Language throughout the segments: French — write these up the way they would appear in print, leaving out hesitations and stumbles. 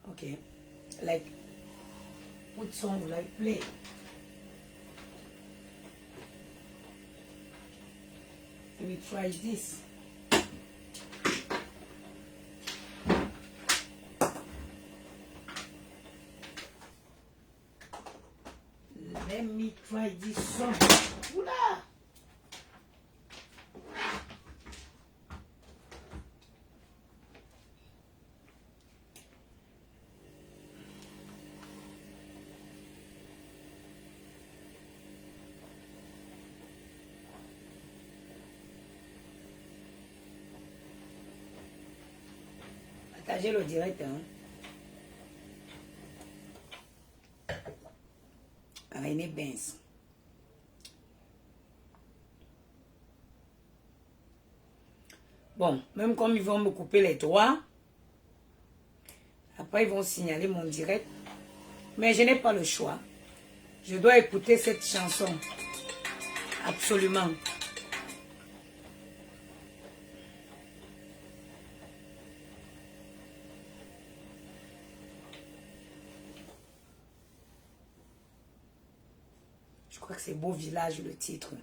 Okay, like what song will I play? Let me try this. Let me try this song. Oula! Partagez le direct, hein. René Benz. Bon, même comme ils vont me couper les droits, après ils vont signaler mon direct. Mais je n'ai pas le choix. Je dois écouter cette chanson. Absolument. Je crois que c'est Beau Village le titre.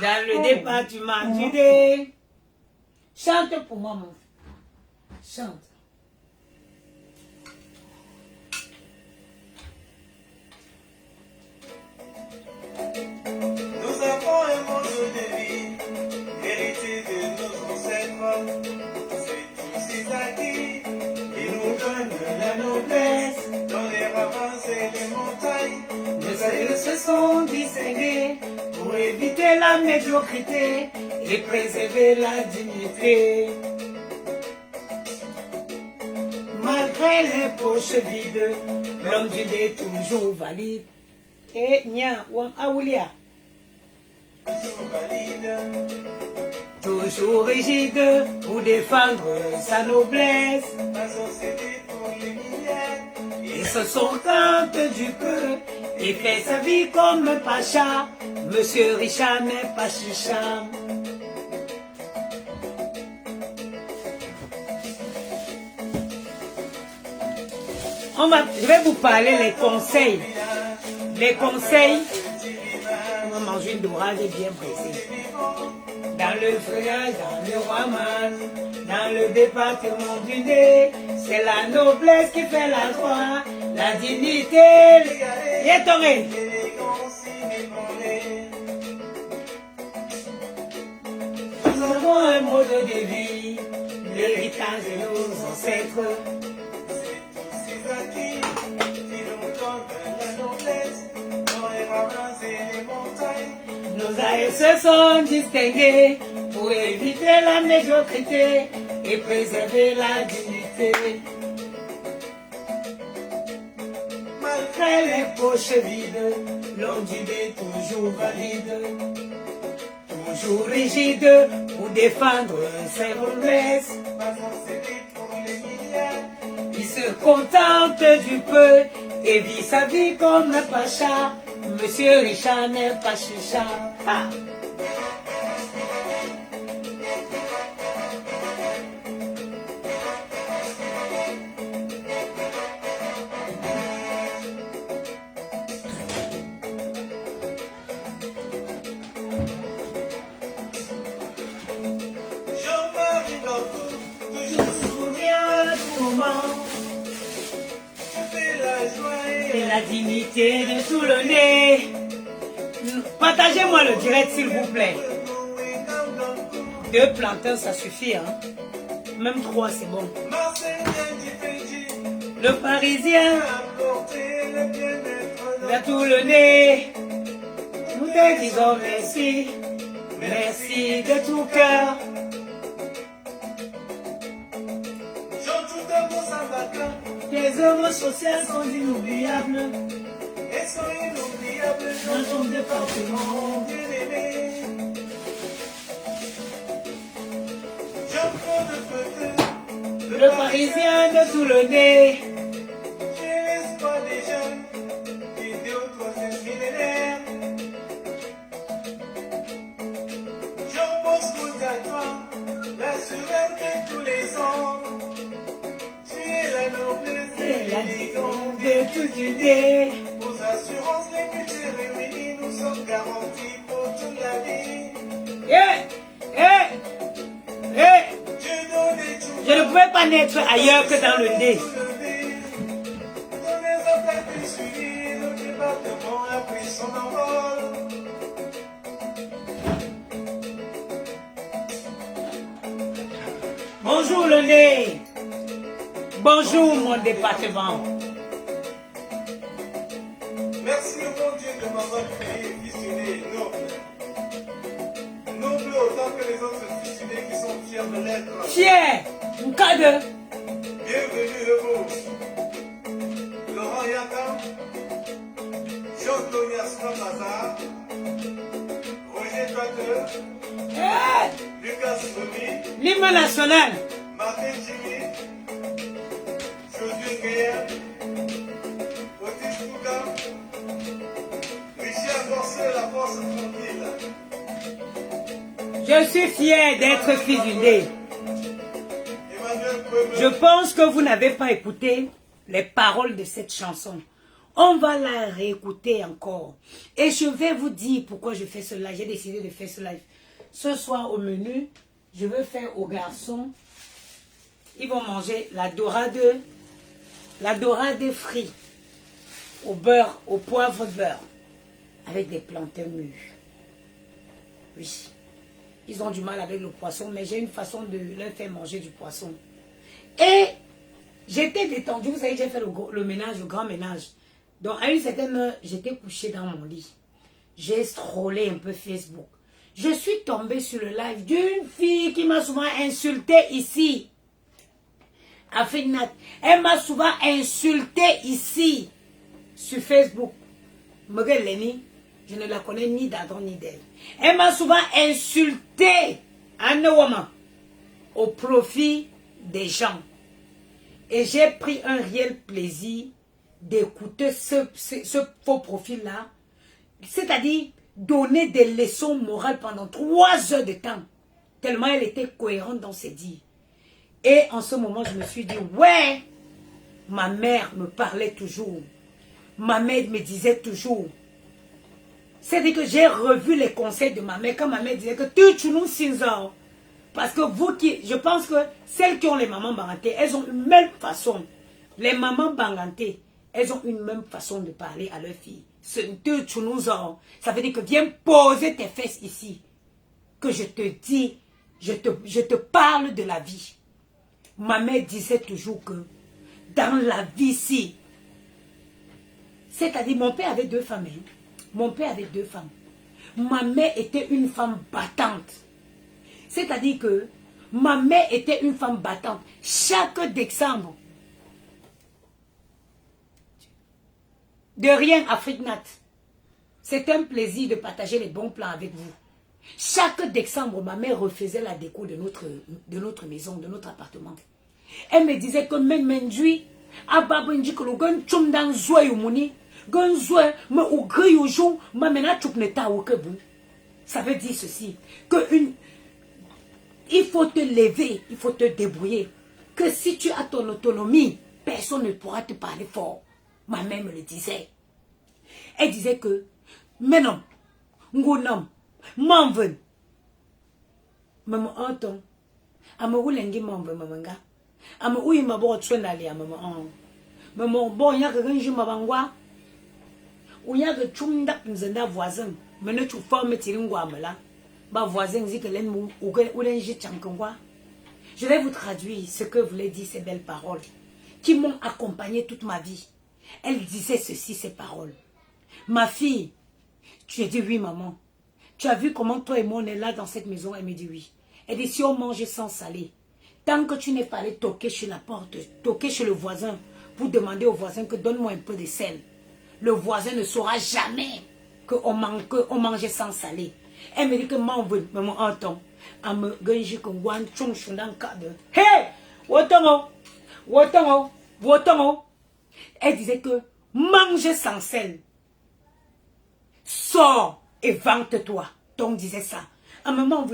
Dans le département du dé. Chante pour moi, mon frère. Chante. Nous avons un mode de vie hérité de nos ancêtres. C'est tous ces acquis qui nous donnent la noblesse. Dans les ravins et les montagnes, nos aïeux se sont distingués pour éviter la médiocrité et préserver la dignité. Malgré les poches vides, l'homme du dé toujours valide. Et Nya Wang Awulia. Toujours valide. Toujours rigide pour défendre sa noblesse. Pas obsédé pour les milliers. Et se sont contents du peu et fait sa vie comme un pacha. Monsieur Richard n'est pas chicha. Je vais vous parler les conseils. Les conseils. On va manger une dorade bien pressée. Dans le feuillage, dans le Raman, dans le département du nez, c'est la noblesse qui fait la joie, la dignité. Yétoré. Nous avons un mode de vie, l'héritage de nos ancêtres. Nos aïeux se sont distingués pour éviter la médiocrité et préserver la dignité. Malgré les poches vides, l'homme du dé toujours valide, toujours rigide pour défendre ses noblesses. Il se contente du peu et vit sa vie comme un pacha. Monsieur Richard n'est pas chicha. Ah. Jean-Marie Gaudou, toujours Je me souviens du moment. tu fais la joie. C'est la dignité de tout le nez. Partagez-moi le direct, s'il vous plaît. 2 plantains, ça suffit, hein. Même 3, c'est bon. Le Parisien, il a tout le nez. Nous te disons merci, merci de tout cœur. Les œuvres sociales sont inoubliables. Elles sont inoubliables Dans ton département. bien-aimé. Jean-Claude Feuille, Le Parisien de tout le nez. j'ai l'espoir des jeunes, idées au 3e millénaire. Jean-Bosco Tatois, la surelle de tous les ans. Tu es la noblesse C'est et la l'élégance dignité de toute idée. Aux assurances, les budgets réunis, nous sommes garantis pour toute la vie. Dieu donne des jours. Je ne pouvais pas naître ailleurs que dans le nez. Dans les attaques du suivi, le département a pris son envol. Bonjour le nez. Bonjour mon département. Merci au bon Dieu de m'avoir créé fissuré noble. Noble autant que les autres fissurés qui sont fiers de l'être. Fier. Mkade. Bienvenue le beau. Laurent Yakam, Jean-Claude Mazar, Roger Pateur, Lucas Somi, L'hymne national. Martin Jimmy, Josué Gaillard, Otis Foucault, Michel Borset, la force tranquille. Je suis fier d'être fils du nez. Emmanuel Pueblo, Je pense que vous n'avez pas écouté les paroles de cette chanson. On va la réécouter encore. Et je vais vous dire pourquoi je fais cela. J'ai décidé de faire cela. Ce soir au menu, je veux faire aux garçons. Ils vont manger la dorade frite au beurre, au poivre beurre, avec des plantains mûrs. Oui. Ils ont du mal avec le poisson, mais j'ai une façon de leur faire manger du poisson. Et j'étais détendue, vous savez, j'ai fait le ménage, le grand ménage. Donc à une certaine heure, j'étais couchée dans mon lit. J'ai scrollé un peu Facebook. Je suis tombée sur le live d'une fille qui m'a souvent insultée ici. Afinat. Elle m'a souvent insultée ici, sur Facebook. Mogel Leni, je ne la connais ni d'Adam ni d'elle. Elle m'a souvent insultée, Anne-Woman, au profit des gens. Et j'ai pris un réel plaisir d'écouter ce faux profil-là. C'est-à-dire donner des leçons morales pendant 3 heures de temps. Tellement elle était cohérente dans ses dires. Et en ce moment, je me suis dit, ouais, ma mère me parlait toujours. Ma mère me disait toujours. C'est-à-dire que j'ai revu les conseils de ma mère quand ma mère disait que tu nous sinzor. Parce que vous qui, je pense que celles qui ont les mamans bangantées, elles ont une même façon. Les mamans bangantées, elles ont une même façon de parler à leurs filles. Ça veut dire que viens poser tes fesses ici. Que je te dis, je te parle de la vie. Ma mère disait toujours que dans la vie ici, c'est-à-dire mon père avait 2 femmes. Mon père avait 2 femmes. Ma mère était une femme battante. C'est-à-dire que ma mère était une femme battante. Chaque décembre, de rien Afrique Nat, c'est un plaisir de partager les bons plans avec vous. Chaque décembre, ma mère refaisait la déco de notre maison, de notre appartement. Elle me disait que même Mendui, Ababunji que le gun chum dans Zoyoumuni, gun Zoy, me ou grioujou, ma mena chupneta ou que vous. Ça veut dire ceci, il faut te lever, il faut te débrouiller. Que si tu as ton autonomie, personne ne pourra te parler fort. Ma mère me le disait. Elle disait que, mais non, ngonam, m'enven. Maman entend. Ama wulengi m'enven mamanga. Ama uyi mabo tsunali ama maman. Maman bon ya que je m'abangwa, Où y a que tchumdak nzenda voisin, maintenant tu formes tiringouamela, bah voisin dit que l'aime ou l'enjeu tchankongwa. Je vais vous traduire ce que voulaient dire ces belles paroles, qui m'ont accompagné toute ma vie. Elle disait ceci, ces paroles. Ma fille, tu as dit oui maman. Tu as vu comment toi et moi on est là dans cette maison? Elle me dit oui. Elle dit si on mange sans saler, tant que tu n'es pas allé toquer sur la porte, toquer chez le voisin pour demander au voisin que donne-moi un peu de sel, le voisin ne saura jamais qu'on mangeait sans saler. Elle me dit que maman veut me entendre. Elle me dit que wan chung shundan kade. Hey, wotongo, wotongo, wotongo. Elle disait que manger sans sel. Sors et vante-toi. Donc disait ça. À un moment,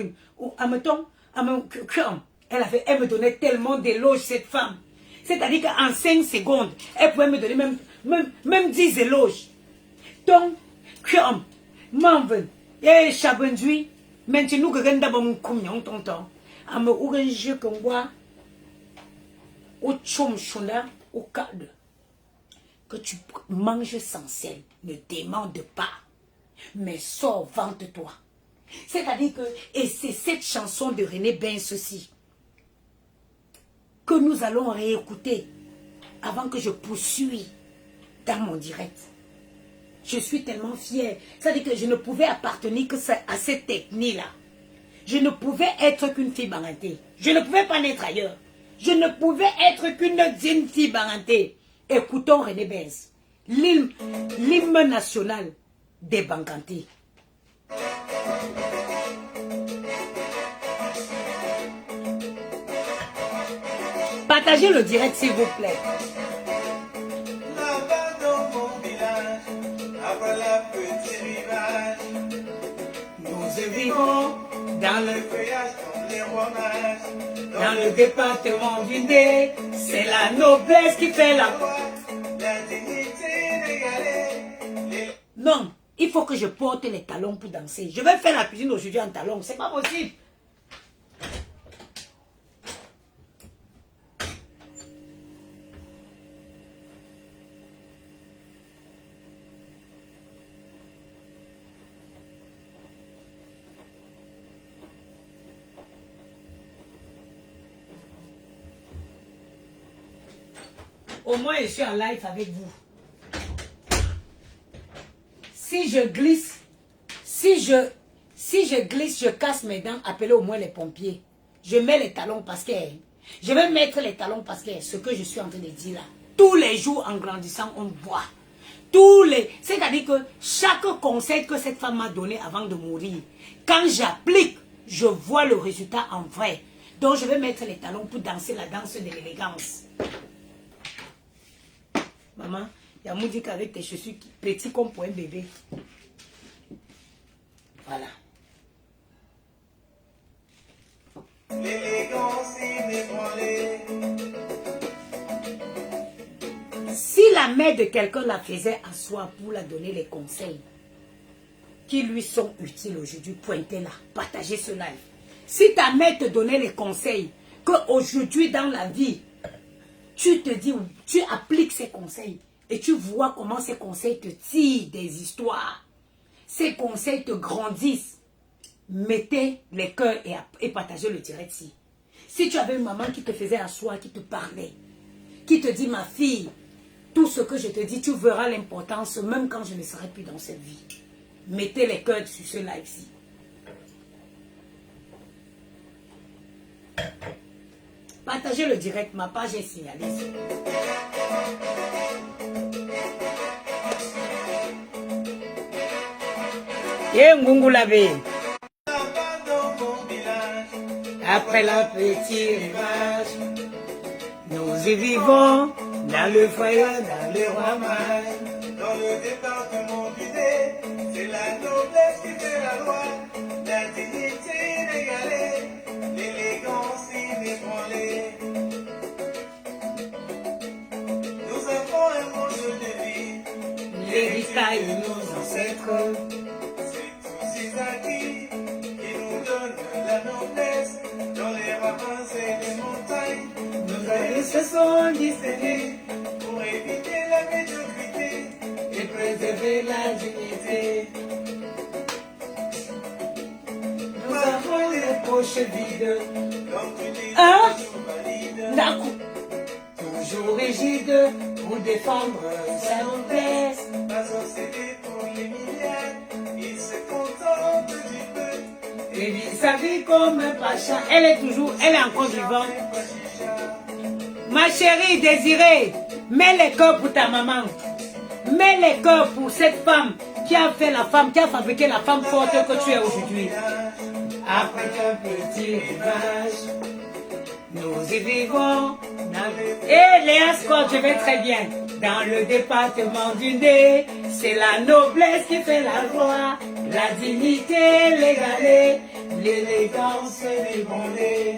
elle me donnait tellement d'éloges, cette femme. C'est-à-dire qu'en 5 secondes, elle pouvait me donner même 10 éloges. Donc, et chabendui, maintenant que ganda bon kumyon tonton, à me orange que moi, au chum chuna, au cadre, que tu manges sans sel, ne demande pas, mais sors, vante-toi. C'est-à-dire que, et c'est cette chanson de René Ben ceci, que nous allons réécouter avant que je poursuive dans mon direct. Je suis tellement fière. C'est-à-dire que je ne pouvais appartenir que à cette technique-là. Je ne pouvais être qu'une fille barantée. Je ne pouvais pas naître ailleurs. Je ne pouvais être qu'une digne fille barantée. Écoutons René Benz, l'hymne national des Bangantés. Partagez le direct s'il vous plaît. Là-bas dans mon village, après la petite rivage, Nous vivons dans le le, feuillage comme les rois mages, dans le département du Nez. C'est la noblesse qui fait la... la dignité d'égaler. Non, il faut que je porte les talons pour danser. Je vais faire la cuisine aujourd'hui en talons. C'est pas possible. Au moins, je suis en live avec vous. Si je glisse, si je glisse, je casse mes dents, appelez au moins les pompiers. Je mets les talons parce que... Je vais mettre les talons parce que ce que je suis en train de dire là, tous les jours en grandissant, on voit. C'est-à-dire que chaque conseil que cette femme m'a donné avant de mourir, quand j'applique, je vois le résultat en vrai. Donc je vais mettre les talons pour danser la danse de l'élégance. Maman, il y a mon dit qu'avec tes chaussures petits comme pour un bébé. Voilà. L'élégance inébranlée. Si la mère de quelqu'un la faisait asseoir pour la donner les conseils qui lui sont utiles aujourd'hui, pointez-la, partagez ce live. Si ta mère te donnait les conseils qu'aujourd'hui dans la vie, tu te dis, tu appliques ces conseils et tu vois comment ces conseils te tirent des histoires. Ces conseils te grandissent. Mettez les cœurs et partagez le direct ici. Si tu avais une maman qui te faisait asseoir, qui te parlait, qui te dit, ma fille, tout ce que je te dis, tu verras l'importance même quand je ne serai plus dans cette vie. Mettez les cœurs sur ce live-ci. Partagez le direct, ma page est signalée. Là-bas dans mon village, Après la petite rivage, nous y vivons dans le foyer, dans le roi mage. dans le département du Nez, c'est la noblesse qui fait la loi, la dignité inégalée, l'élégance inébranlée. Nous avons un projet de vie, L'héritage de nos ancêtres. c'est tous ces acquis qui nous donnent la noblesse, dans les ravins et les montagnes. Nos aïeux se sont distingués Pour éviter la médiocrité, et préserver préserver la dignité. Nous avons les poches vides. Comme tu dis, Hein? toujours valide. D'un coup, toujours rigide pour défendre sa noblesse. Pas obsédé pour les milliards, il se contente du peu. Et vit sa vie comme un pacha. Elle est encore vivante. Ma chérie désirée, mets les cœurs pour ta maman. Mets les cœurs pour cette femme qui a fait la femme, qui a fabriqué la femme forte que tu es aujourd'hui. Après un petit rivage, nous y vivons. Et Léa Scott, je vais très bien. Dans le département du nez, c'est la noblesse qui fait la joie, la dignité, l'égalité, l'élégance, l'ébranlée.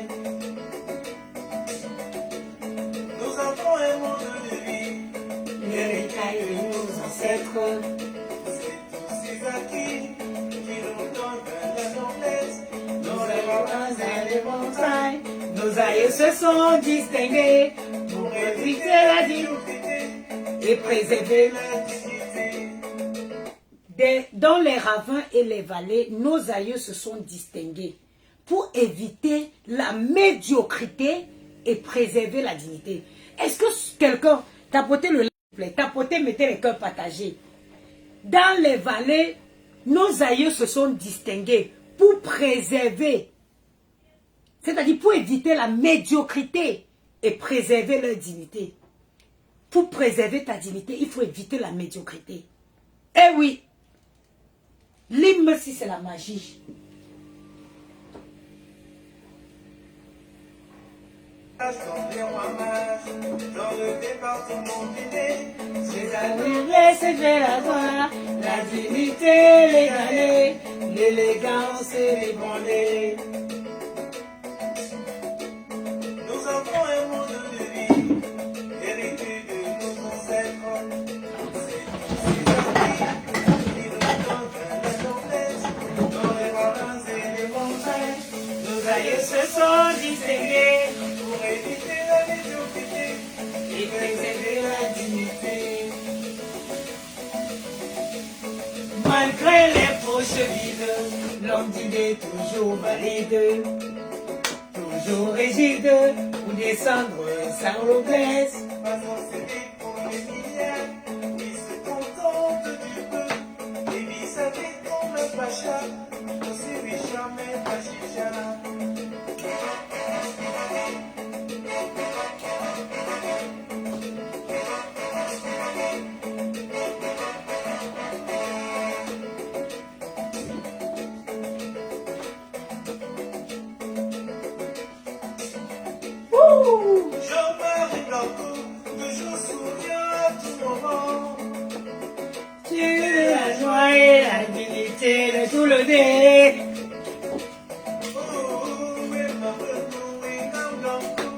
Nous avons un monde de vie, L'héritage de nos ancêtres. c'est tous ces acquis qui nous donnent la noblesse. Nos rêves et les montagnes, nos aïeux se sont distingués pour éviter la dignité et préserver La dignité, Dans les ravins et les vallées, nos aïeux se sont distingués pour éviter la médiocrité et préserver la dignité. Est-ce que quelqu'un, tapotez le like, s'il vous plaît, tapotez, mettez les cœurs partagés. Dans les vallées, nos aïeux se sont distingués pour préserver, c'est-à-dire pour éviter la médiocrité et préserver leur dignité. Pour préserver ta dignité, il faut éviter la médiocrité. Eh oui, l'hymne, si c'est la magie. comme des rois mages, dans le département du nez. C'est à nous laisser faire la joie, la dignité, l'égalité, l'élégance et l'ébranlée. Nous avons un monde de vie, hérité de nos ancêtres. C'est ces acquis qui nous donnent la noblesse, dans les ravins et les montagnes. Nos aïeux se sont distingués Pour éviter la médiocrité, et préserver la dignité. Malgré les poches vides, l'homme d'idées toujours valide, toujours rigide pour descendre sans noblesse. pas obsédé pour les milliards, il se contente du peu, et vit sa vie comme un pacha, aussi riche mais pas chicha. Ouh! Jean-Marie Blanco, toujours souriant à tout moment. Tu es la joie et la dignité de tout le nez. Oh, et ma Blanco, et Nam Blanco.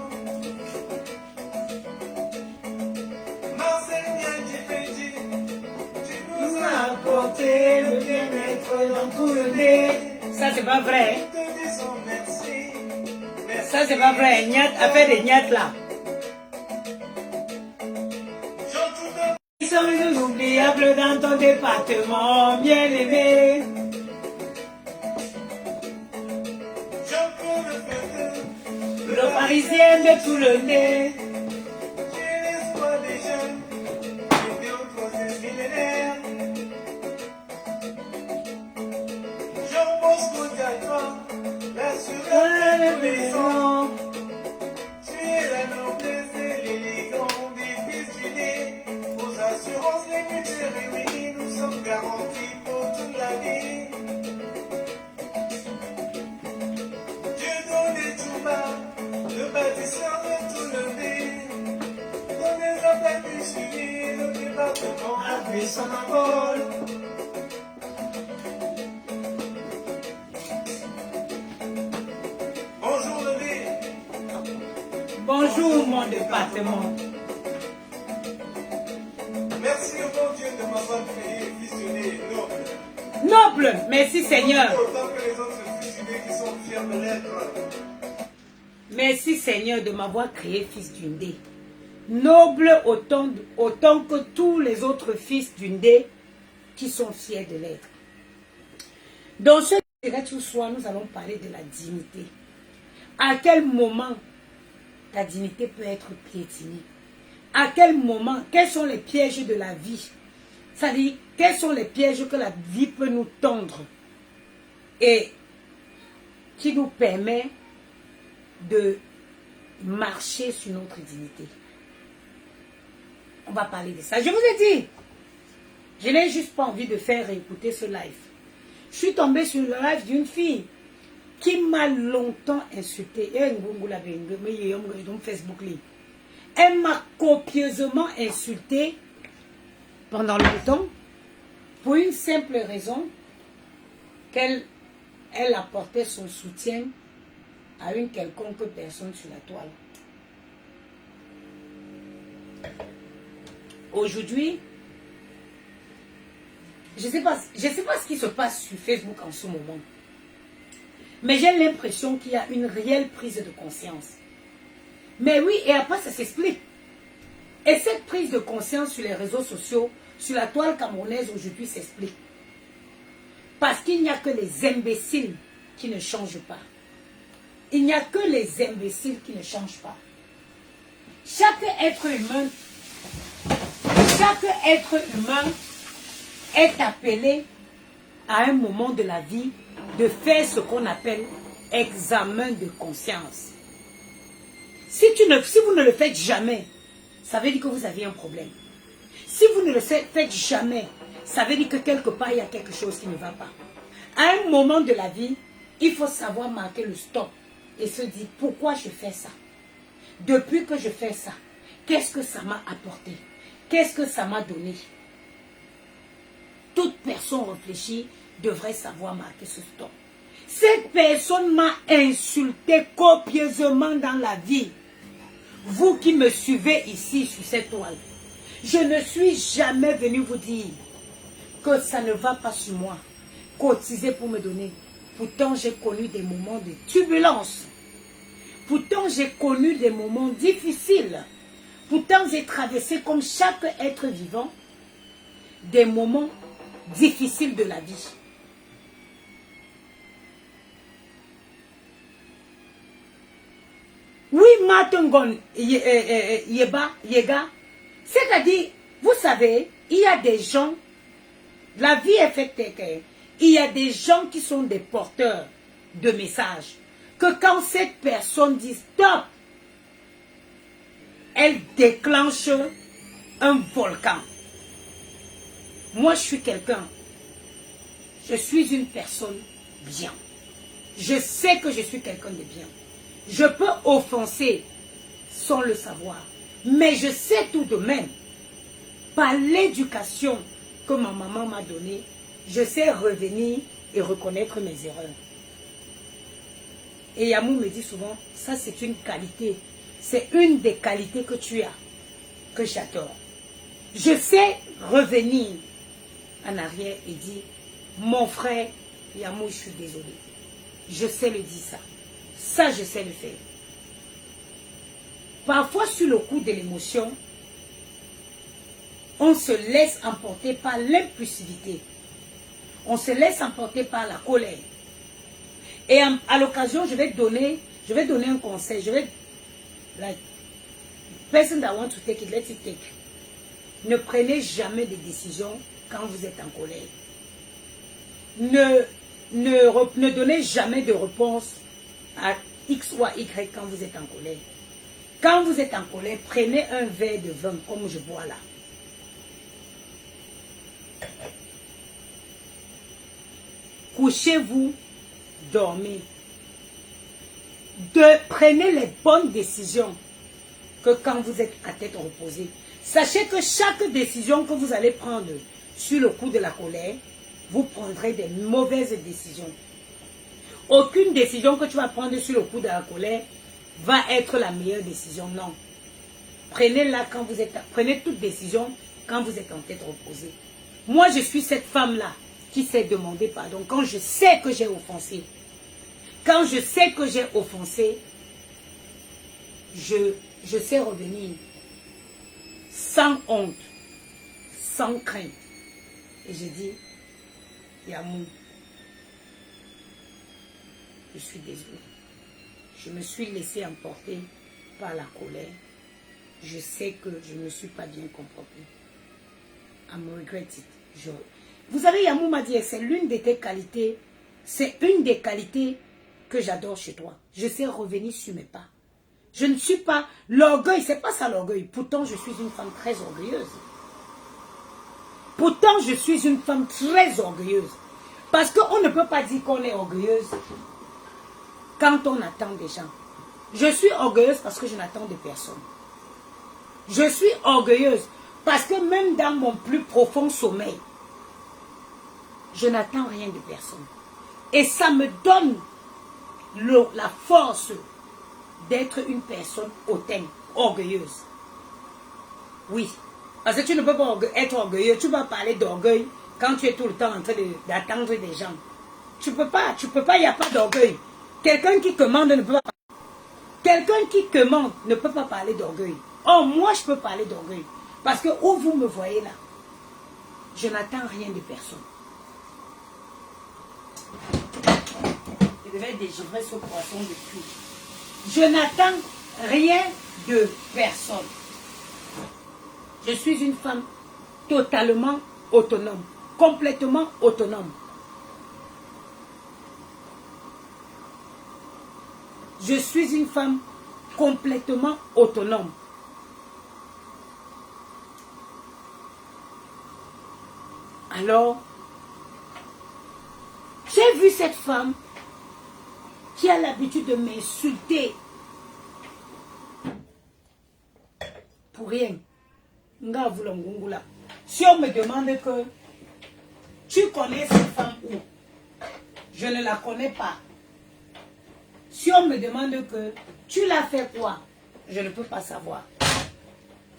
Marcel Niadji, tu Nous nous a as apporté le bien-être dans tout le nez. Ça, c'est pas vrai. te disons merci. Merci. Ça, c'est pas vrai. Niat a fait des niates là. Jean Toudou, Ils sont inoubliables dans ton département, bien aimé. Jean-Paul Feu, Le parisien de tout le nez. tu es l'espoir des jeunes, qui vit au troisième millénaire. Jean-Bosco Diaton, l'assureur de maison. Tu es la noblesse et l'élégance des fils du nez. Aux assurances, les mutuelles réunies, nous sommes garantis pour toute la vie. Dieu donné tout bas, le bâtisseur de tout le nez. Dans les appels du suivi, le département a pris son envol. Bonjour le nez. Bonjour mon département. Merci au bon Dieu de m'avoir créé fusionné noble. Noble, merci Seigneur. Autant que les autres fusionnés qui sont fiers de l'être. Merci Seigneur de m'avoir créé fils d'une dé. Noble autant que tous les autres fils d'une dé qui sont fiers de l'être. Dans ce direct ce soir, nous allons parler de la dignité. À quel moment ta dignité peut être piétinée? À quel moment? Quels sont les pièges de la vie? C'est-à-dire, quels sont les pièges que la vie peut nous tendre et qui nous permet de marcher sur notre dignité? On va parler de ça. Je vous ai dit, je n'ai juste pas envie de faire écouter ce live. Je suis tombée sur le live d'une fille qui m'a longtemps insulté. Elle m'a copieusement insulté pendant longtemps pour une simple raison qu'elle apportait son soutien à une quelconque personne sur la toile. Aujourd'hui, je sais pas ce qui se passe sur Facebook en ce moment. Mais j'ai l'impression qu'il y a une réelle prise de conscience. Mais oui, et après ça s'explique. Et cette prise de conscience sur les réseaux sociaux, sur la toile camerounaise aujourd'hui s'explique. Parce qu'il n'y a que les imbéciles qui ne changent pas. Il n'y a que les imbéciles qui ne changent pas. Chaque être humain est appelé à un moment de la vie de faire ce qu'on appelle examen de conscience. Si vous ne le faites jamais, ça veut dire que vous avez un problème. Si vous ne le faites jamais, ça veut dire que quelque part il y a quelque chose qui ne va pas. À un moment de la vie, il faut savoir marquer le stop et se dire pourquoi je fais ça. Depuis que je fais ça, qu'est-ce que ça m'a apporté? Qu'est-ce que ça m'a donné? Toute personne réfléchie devrait savoir marquer ce stop. Cette personne m'a insulté copieusement dans la vie. Vous qui me suivez ici sur cette toile, je ne suis jamais venu vous dire que ça ne va pas sur moi. Cotiser pour me donner. Pourtant, j'ai connu des moments de turbulence. Pourtant, j'ai connu des moments difficiles. Pourtant, j'ai traversé comme chaque être vivant des moments difficiles de la vie. Oui, Matungon, Yega, c'est-à-dire, vous savez, il y a des gens, la vie est faite que il y a des gens qui sont des porteurs de messages, que quand cette personne dit stop, elle déclenche un volcan. Moi, je suis quelqu'un, je suis une personne bien. Je sais que je suis quelqu'un de bien. Je peux offenser sans le savoir. Mais je sais tout de même, par l'éducation que ma maman m'a donnée, je sais revenir et reconnaître mes erreurs. Et Yamou me dit souvent, ça c'est une qualité. C'est une des qualités que tu as, que j'adore. Je sais revenir en arrière et dire, mon frère, Yamou, je suis désolé. Je sais le dire ça. Ça, je sais le faire. Parfois, sur le coup de l'émotion, on se laisse emporter par l'impulsivité. On se laisse emporter par la colère. Et à l'occasion, je vais donner un conseil. Like, person that wants to take it, let it take. Ne prenez jamais de décisions quand vous êtes en colère. Ne donnez jamais de réponse à X ou à Y quand vous êtes en colère. Quand vous êtes en colère, prenez un verre de vin comme je bois là. Couchez-vous, dormez. Prenez les bonnes décisions que quand vous êtes à tête reposée. Sachez que chaque décision que vous allez prendre sur le coup de la colère, vous prendrez des mauvaises décisions. Aucune décision que tu vas prendre sur le coup de la colère va être la meilleure décision, non. Prenez-la quand vous êtes... Prenez toute décision quand vous êtes en tête reposée. Moi, je suis cette femme-là qui s'est demandé pardon quand je sais que j'ai offensé. Quand je sais que j'ai offensé, je sais revenir sans honte, sans crainte. Et j'ai dit, Yamou, je suis désolée. Je me suis laissée emporter par la colère. Je sais que je ne me suis pas bien comportée. I'm regret it. Vous savez, Yamou m'a dit, c'est l'une de tes qualités. C'est une des qualités que j'adore chez toi. Je sais revenir sur mes pas. Je ne suis pas... L'orgueil, c'est pas ça l'orgueil. Pourtant, je suis une femme très orgueilleuse. Pourtant, je suis une femme très orgueilleuse. Parce qu'on ne peut pas dire qu'on est orgueilleuse quand on attend des gens. Je suis orgueilleuse parce que je n'attends de personne. Je suis orgueilleuse parce que même dans mon plus profond sommeil, je n'attends rien de personne. Et ça me donne la force d'être une personne hautaine, orgueilleuse. Oui. Parce que tu ne peux pas être orgueilleux. Tu vas parler d'orgueil quand tu es tout le temps en train d'attendre des gens. Tu peux pas, il n'y a pas d'orgueil. Quelqu'un qui commande ne peut pas. Quelqu'un qui commande ne peut pas parler d'orgueil. Oh, moi je peux parler d'orgueil. Parce que où vous me voyez là, je n'attends rien de personne. Je devais dégivrer ce poisson de cuir. Je n'attends rien de personne. Je suis une femme totalement autonome, complètement autonome. Je suis une femme complètement autonome. Alors, j'ai vu cette femme qui a l'habitude de m'insulter pour rien. Si on me demande que tu connais cette femme où, je ne la connais pas. Si on me demande que tu l'as fait quoi, je ne peux pas savoir.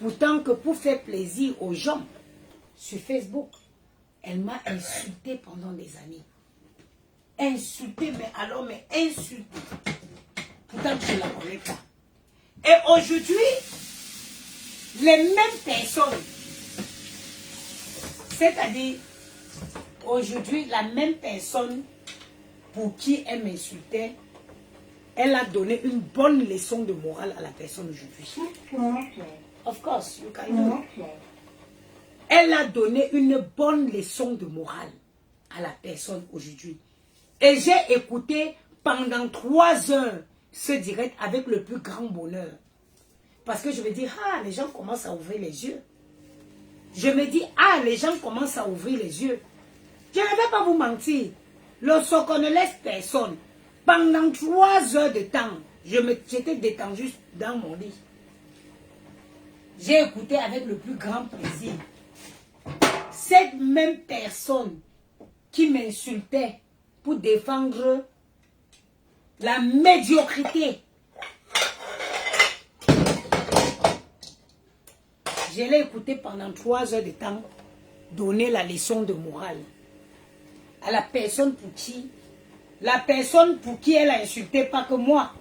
Pourtant que pour faire plaisir aux gens sur Facebook, elle m'a insulté pendant des années. Insulté, mais insulté. Pourtant que je ne la connais pas. Et aujourd'hui, les mêmes personnes, c'est-à-dire aujourd'hui la même personne pour qui elle m'insultait, elle a donné une bonne leçon de morale à la personne aujourd'hui. Of course, you can do it. Elle a donné une bonne leçon de morale à la personne aujourd'hui. Et j'ai écouté pendant 3 heures ce direct avec le plus grand bonheur. Parce que je me dis, ah, les gens commencent à ouvrir les yeux. Je me dis, ah, les gens commencent à ouvrir les yeux. Je ne vais pas vous mentir. Lorsqu'on ne laisse personne, pendant 3 heures de temps, j'étais détendue dans mon lit. J'ai écouté avec le plus grand plaisir. Cette même personne qui m'insultait pour défendre la médiocrité. Je l'ai écouté pendant 3 heures de temps donner la leçon de morale à la personne pour qui elle a insulté, pas que moi.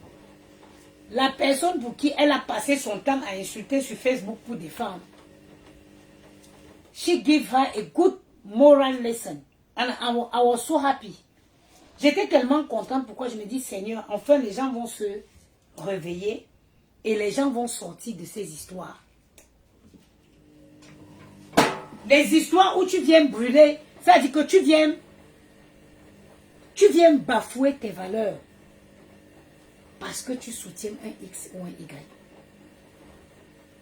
La personne pour qui elle a passé son temps à insulter sur Facebook pour défendre. She gave her a good moral lesson. And I was so happy. J'étais tellement contente. Pourquoi je me dis, Seigneur, enfin les gens vont se réveiller et les gens vont sortir de ces histoires. Des histoires où tu viens brûler, ça veut dire que tu viens bafouer tes valeurs parce que tu soutiens un X ou un Y.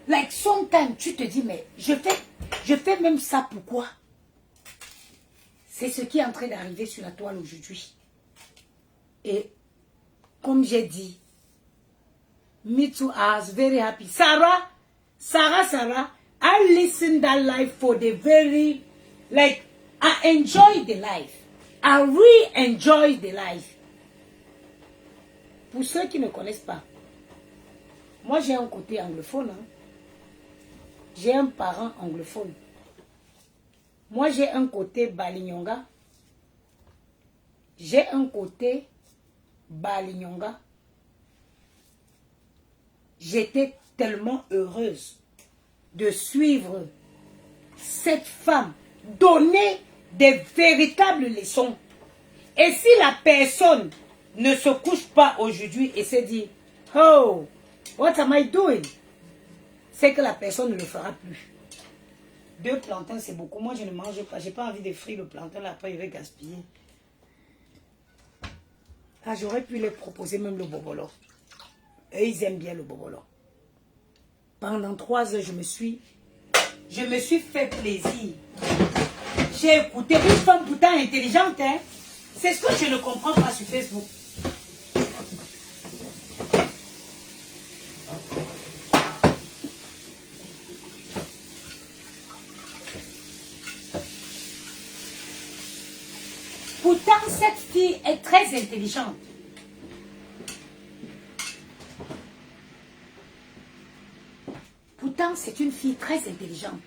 Like sometimes tu te dis, mais je fais même ça pourquoi? C'est ce qui est en train d'arriver sur la toile aujourd'hui. Et comme j'ai dit, me too, I was very happy. Sarah, I listened that life for the very, like, I enjoyed the life. I really enjoyed the life. Pour ceux qui ne connaissent pas, moi j'ai un côté anglophone. Hein. J'ai un parent anglophone. Moi j'ai un côté Balignonga. J'ai un côté Balignonga. J'étais tellement heureuse de suivre cette femme, donner des véritables leçons. Et si la personne ne se couche pas aujourd'hui et se dit, oh, what am I doing? C'est que la personne ne le fera plus. 2 plantains, c'est beaucoup. Moi, je ne mange pas. Je n'ai pas envie de frire le plantain. Là, après, il va gaspiller. Ah, j'aurais pu leur proposer même le bobolo. Eux, ils aiment bien le bobolo. Pendant 3 heures, je me suis fait plaisir. J'ai écouté une femme pourtant intelligente. Hein? C'est ce que je ne comprends pas sur Facebook. Pourtant, cette fille est très intelligente. Pourtant, c'est une fille très intelligente.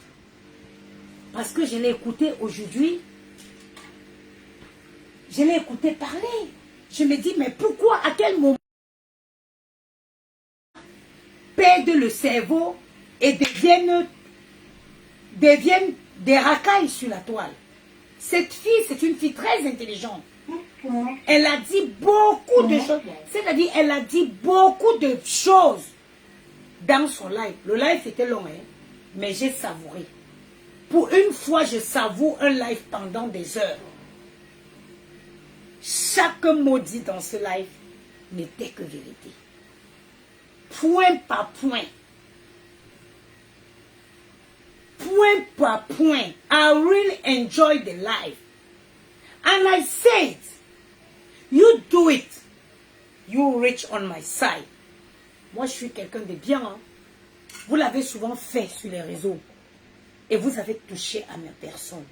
Parce que je l'ai écoutée aujourd'hui. Je l'ai écoutée parler. Je me dis, mais pourquoi, à quel moment perdent le cerveau et deviennent des racailles sur la toile? Cette fille, c'est une fille très intelligente. Elle a dit beaucoup de choses. C'est-à-dire, elle a dit beaucoup de choses dans son live. Le live était long, hein, mais j'ai savouré. Pour une fois, je savoure un live pendant des heures. Chaque mot dit dans ce live n'était que vérité. Point par point. Point par point. I really enjoyed the life. And I said, you do it. You reach on my side. Moi, je suis quelqu'un de bien. Hein? Vous l'avez souvent fait sur les réseaux. Et vous avez touché à ma personne.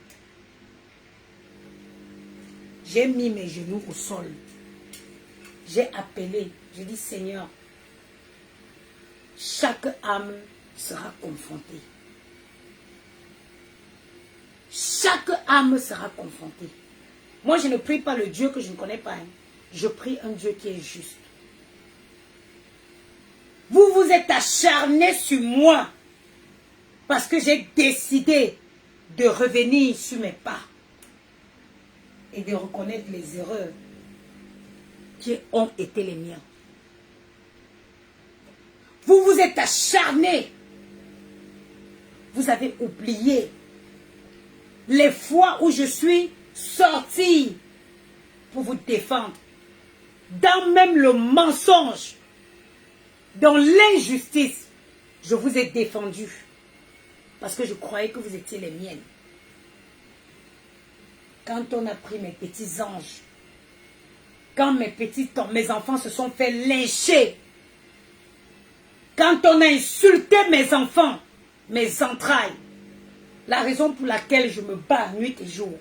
J'ai mis mes genoux au sol. J'ai appelé. J'ai dit, Seigneur, chaque âme sera confrontée. Chaque âme sera confrontée. Moi, je ne prie pas le Dieu que je ne connais pas. Hein. Je prie un Dieu qui est juste. Vous vous êtes acharnés sur moi parce que j'ai décidé de revenir sur mes pas et de reconnaître les erreurs qui ont été les miens. Vous vous êtes acharnés. Vous avez oublié les fois où je suis sorti pour vous défendre. Dans même le mensonge, dans l'injustice, je vous ai défendu. Parce que je croyais que vous étiez les miennes. Quand on a pris mes petits anges, quand mes enfants se sont fait lyncher, quand on a insulté mes enfants, mes entrailles, la raison pour laquelle je me bats nuit et jour,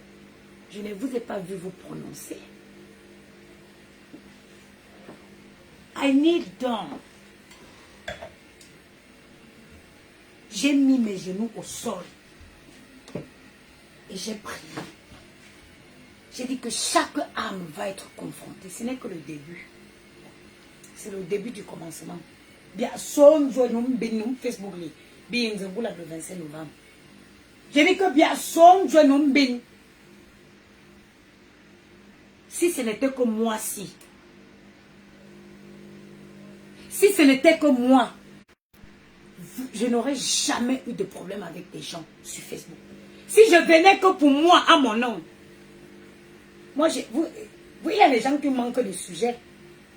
je ne vous ai pas vu vous prononcer. I need down. J'ai mis mes genoux au sol et j'ai prié. J'ai dit que chaque âme va être confrontée. Ce n'est que le début. C'est le début du commencement. Bien, son Facebook bien le 25 novembre. J'ai dit que bien son si ce n'était que moi, si ce n'était que moi, je n'aurais jamais eu de problème avec des gens sur Facebook. Si je venais que pour moi, à mon nom, moi, il y a des gens qui manquent de sujets,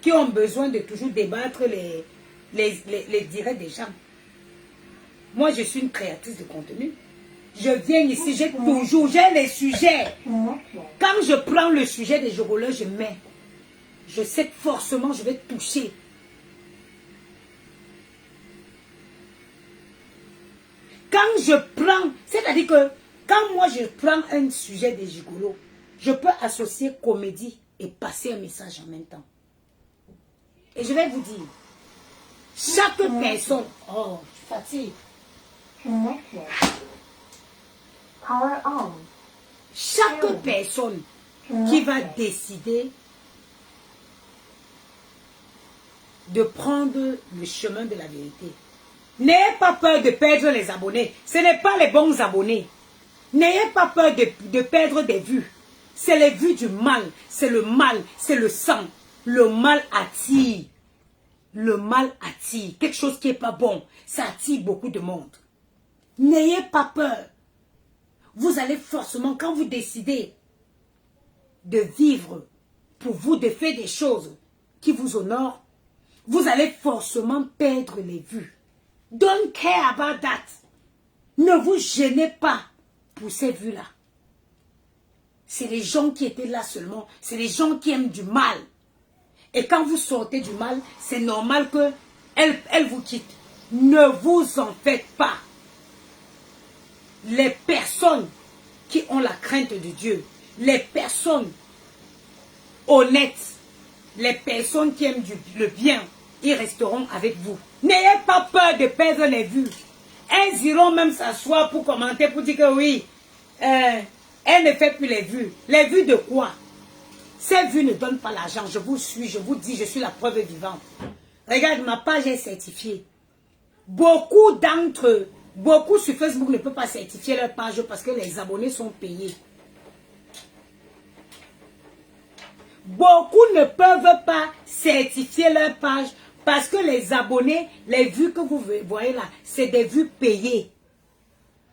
qui ont besoin de toujours débattre les directs des gens. Moi, je suis une créatrice de contenu. Je viens ici, j'ai les sujets. Quand je prends le sujet des jogoleurs, je mets. Je sais que forcément, je vais toucher. Quand je prends, c'est-à-dire que quand moi je prends un sujet des gigolos, je peux associer comédie et passer un message en même temps. Et je vais vous dire, chaque personne, oh, je fatigue. Power on. Chaque personne qui va décider de prendre le chemin de la vérité. N'ayez pas peur de perdre les abonnés. Ce n'est pas les bons abonnés. N'ayez pas peur de perdre des vues. C'est les vues du mal. C'est le mal. C'est le sang. Le mal attire. Le mal attire. Quelque chose qui n'est pas bon. Ça attire beaucoup de monde. N'ayez pas peur. Vous allez forcément, quand vous décidez de vivre pour vous, de faire des choses qui vous honorent, vous allez forcément perdre les vues. Don't care about that. Ne vous gênez pas pour ces vues-là. C'est les gens qui étaient là seulement. C'est les gens qui aiment du mal. Et quand vous sortez du mal, c'est normal qu'elle vous quitte. Ne vous en faites pas. Les personnes qui ont la crainte de Dieu, les personnes honnêtes, les personnes qui aiment le bien, ils resteront avec vous. N'ayez pas peur de perdre les vues. Elles iront même s'asseoir pour commenter, pour dire que oui, elle ne fait plus les vues. Les vues de quoi? Ces vues ne donnent pas l'argent. Je vous suis, je vous dis, je suis la preuve vivante. Regarde, ma page est certifiée. Beaucoup sur Facebook ne peuvent pas certifier leur page parce que les abonnés sont payés. Beaucoup ne peuvent pas certifier leur page parce que les abonnés, les vues que vous voyez là, c'est des vues payées.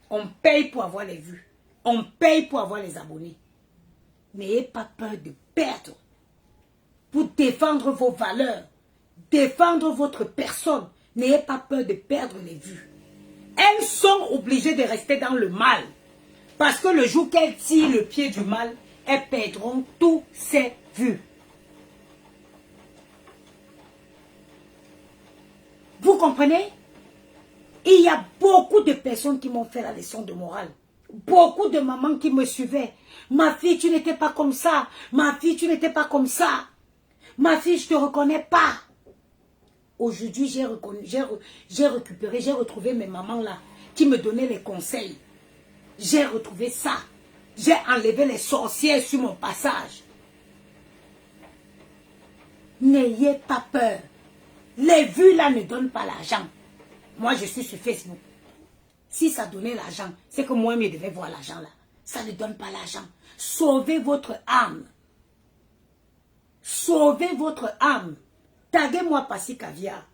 On paye pour avoir les vues. On paye pour avoir les abonnés. N'ayez pas peur de perdre. Pour défendre vos valeurs, défendre votre personne, n'ayez pas peur de perdre les vues. Elles sont obligées de rester dans le mal. Parce que le jour qu'elles tirent le pied du mal, elles perdront toutes ces vues. Vous comprenez? Il y a beaucoup de personnes qui m'ont fait la leçon de morale. Beaucoup de mamans qui me suivaient. Ma fille, tu n'étais pas comme ça. Ma fille, tu n'étais pas comme ça. Ma fille, je ne te reconnais pas. Aujourd'hui, j'ai récupéré, j'ai retrouvé mes mamans là qui me donnaient les conseils. J'ai retrouvé ça. J'ai enlevé les sorcières sur mon passage. N'ayez pas peur. Les vues là ne donnent pas l'argent. Moi, je suis sur Facebook. Si ça donnait l'argent, c'est que moi, je devais voir l'argent là. Ça ne donne pas l'argent. Sauvez votre âme. Sauvez votre âme. Taguez-moi Passy Caviar.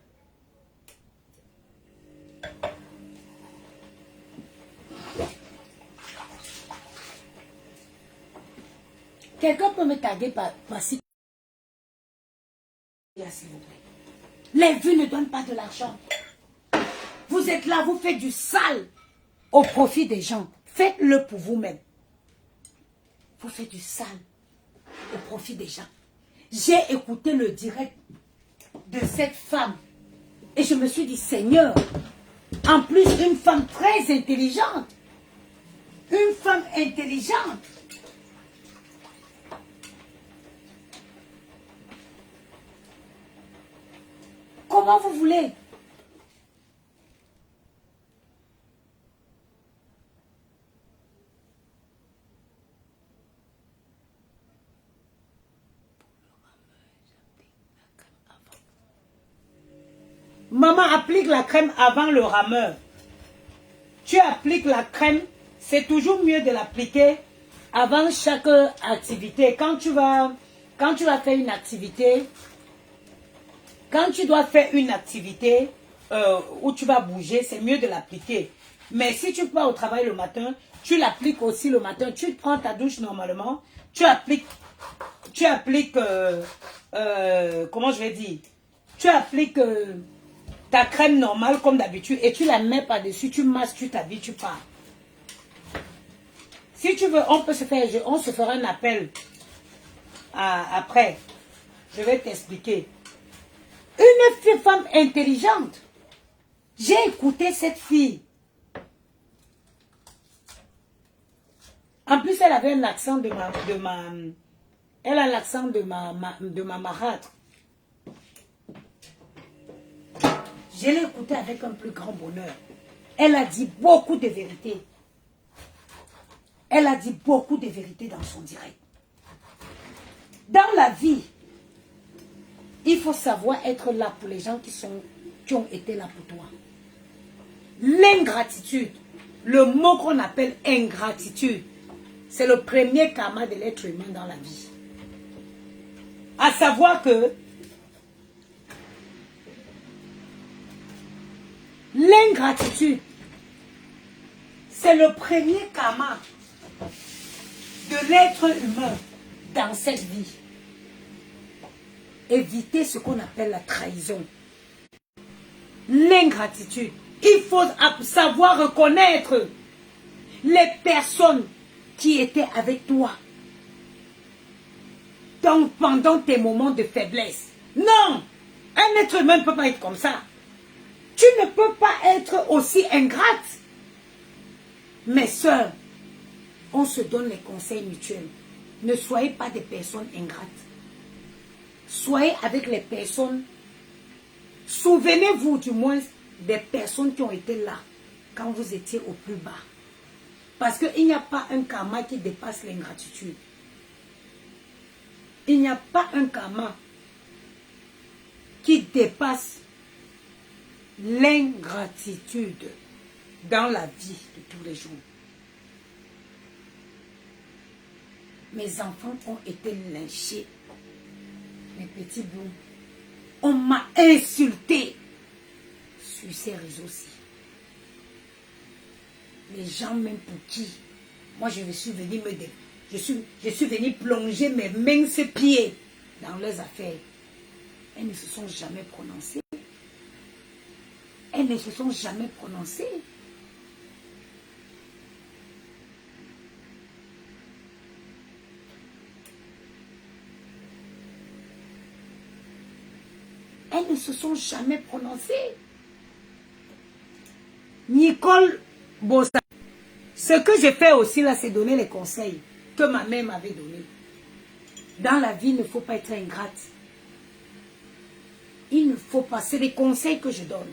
Quelqu'un peut me taguer Passy Caviar, s'il vous plaît. Les vues ne donnent pas de l'argent. Vous êtes là, vous faites du sale au profit des gens. Faites-le pour vous-même. Vous faites du sale au profit des gens. J'ai écouté le direct de cette femme et je me suis dit, Seigneur, en plus une femme très intelligente, une femme intelligente. Comment vous voulez? Maman applique la crème avant le rameur. Tu appliques la crème, c'est toujours mieux de l'appliquer avant chaque activité. Quand tu vas faire une activité, quand tu dois faire une activité où tu vas bouger, c'est mieux de l'appliquer. Mais si tu pars au travail le matin, tu l'appliques aussi le matin. Tu prends ta douche normalement, tu appliques comment je vais dire, tu appliques ta crème normale comme d'habitude et tu la mets par-dessus, tu masques, tu t'habilles, tu pars. Si tu veux, on se fera un appel après. Je vais t'expliquer. Une femme intelligente. J'ai écouté cette fille. En plus, elle avait un accent elle a l'accent de ma marâtre. Je l'ai écoutée avec un plus grand bonheur. Elle a dit beaucoup de vérités. Elle a dit beaucoup de vérités dans son direct. Dans la vie, il faut savoir être là pour les gens qui ont été là pour toi. L'ingratitude, le mot qu'on appelle ingratitude. C'est le premier karma de l'être humain dans la vie. À savoir que l'ingratitude, c'est le premier karma de l'être humain dans cette vie. Éviter ce qu'on appelle la trahison. L'ingratitude. Il faut savoir reconnaître les personnes qui étaient avec toi pendant tes moments de faiblesse. Non! Un être humain ne peut pas être comme ça. Tu ne peux pas être aussi ingrate. Mes sœurs, on se donne les conseils mutuels. Ne soyez pas des personnes ingrates. Soyez avec les personnes. Souvenez-vous du moins des personnes qui ont été là quand vous étiez au plus bas. Parce qu'il n'y a pas un karma qui dépasse l'ingratitude. Il n'y a pas un karma qui dépasse l'ingratitude dans la vie de tous les jours. Mes enfants ont été lynchés. Mes petits bouts. On m'a insulté sur ces réseaux-ci. Les gens même pour qui moi je suis venu je suis venu plonger mes minces pieds dans leurs affaires. Elles ne se sont jamais prononcées. Elles ne se sont jamais prononcées. Elles ne se sont jamais prononcées. Nicole Bossa. Ce que j'ai fait aussi là, c'est donner les conseils que ma mère m'avait donnés. Dans la vie, il ne faut pas être ingrate. Il ne faut pas. C'est des conseils que je donne.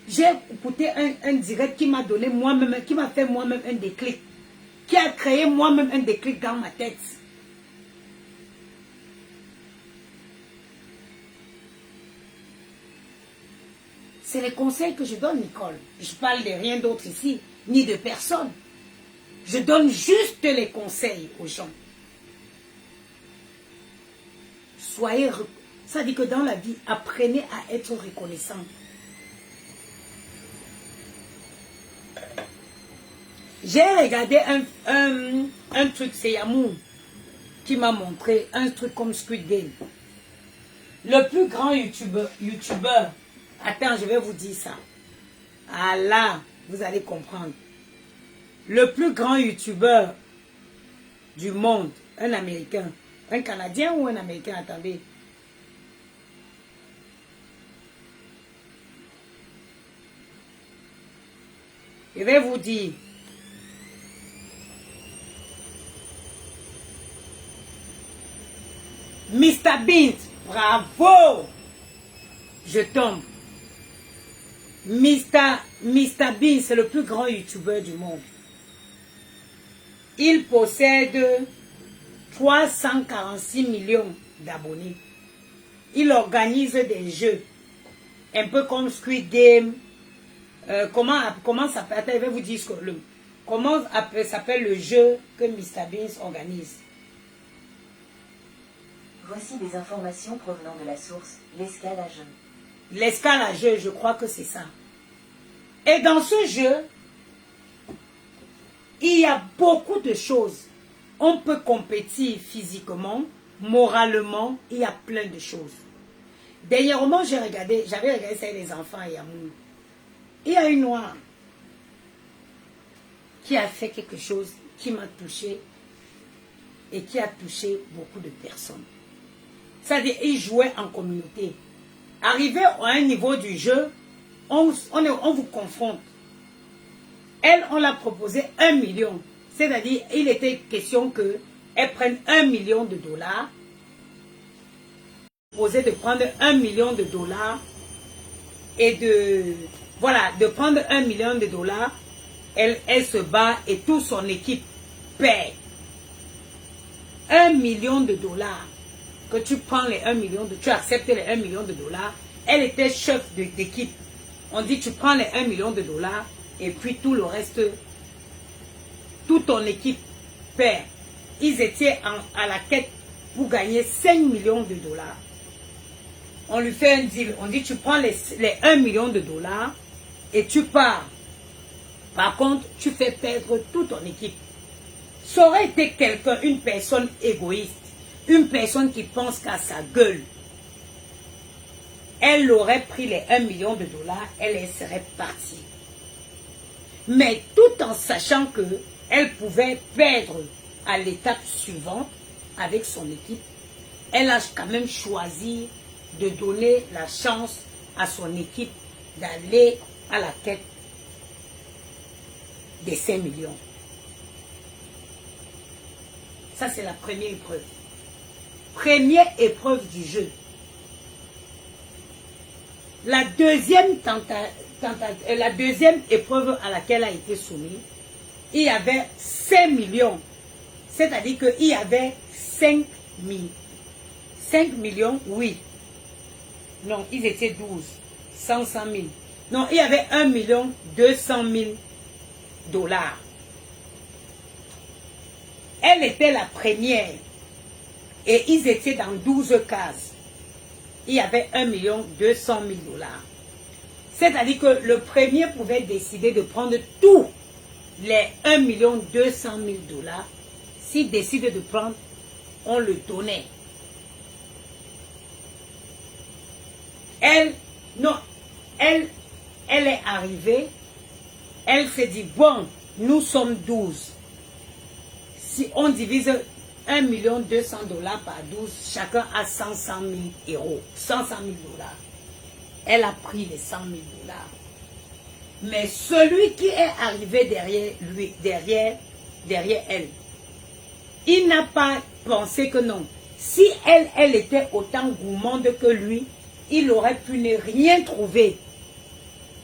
J'ai écouté un direct qui m'a donné moi-même, qui m'a fait moi-même un déclic. Qui a créé moi-même un déclic dans ma tête. C'est les conseils que je donne, Nicole. Je parle de rien d'autre ici, ni de personne. Je donne juste les conseils aux gens. Soyez... Ça dit que dans la vie, apprenez à être reconnaissant. J'ai regardé un truc, c'est Yamour, qui m'a montré un truc comme Squid Game. Le plus grand youtubeur, attends, je vais vous dire ça. Ah là, vous allez comprendre. Le plus grand youtubeur du monde, un Américain, un Canadien ou un Américain, attendez. Je vais vous dire. Mr. Beast, bravo! Je tombe. Mr. Beast, c'est le plus grand youtubeur du monde. Il possède 346 millions d'abonnés. Il organise des jeux. Un peu comme Squid Game. Comment ça s'appelle? Je vais vous dire comment s'appelle le jeu que Mr. Beast organise. Voici des informations provenant de la source, l'escale à jeu. L'escale à jeu, je crois que c'est ça. Et dans ce jeu, il y a beaucoup de choses. On peut compétir physiquement, moralement, il y a plein de choses. Dernièrement, j'avais regardé ça avec les enfants à Yamour. Il y a une noire qui a fait quelque chose qui m'a touché et qui a touché beaucoup de personnes. C'est-à-dire, ils jouaient en communauté. Arrivé à un niveau du jeu, on vous confronte. Elle, on l'a proposé 1 million. C'est-à-dire, il était question qu'elle prenne 1 million de dollars. Proposé de prendre 1 million de dollars et de prendre 1 million de dollars. Elle se bat et toute son équipe paie 1 million de dollars. Que tu prends les 1 million tu acceptes les 1 million de dollars. Elle était chef d'équipe. On dit tu prends les 1 million de dollars et puis tout le reste, toute ton équipe perd. Ils étaient à la quête pour gagner 5 millions de dollars. On lui fait un deal. On dit tu prends les 1 million de dollars et tu pars. Par contre, tu fais perdre toute ton équipe. Ça aurait été quelqu'un, une personne égoïste, une personne qui pense qu'à sa gueule. Elle aurait pris les 1 million de dollars, elle serait partie. Mais tout en sachant que elle pouvait perdre à l'étape suivante avec son équipe, elle a quand même choisi de donner la chance à son équipe d'aller à la quête des 5 millions. Ça, c'est la première épreuve. Première épreuve du jeu. La deuxième épreuve à laquelle a été soumise, il y avait 5 millions. C'est-à-dire qu'il y avait 5 000. 5 millions, oui. Non, ils étaient 12. 100 000. Non, il y avait 1 200 000 dollars. Elle était la première. Et ils étaient dans 12 cases. Il y avait 1 200 000 dollars. C'est-à-dire que le premier pouvait décider de prendre tous les 1 200 000 dollars. S'il décide de prendre, on le donnait. Elle est arrivée. Elle s'est dit, bon, nous sommes 12. Si on divise 1 200 000 dollars par 12, chacun a 100 000 euros, 100 000 dollars. Elle a pris les 100 000 dollars. Mais celui qui est arrivé derrière elle, il n'a pas pensé que non. Si elle était autant gourmande que lui, il aurait pu ne rien trouver.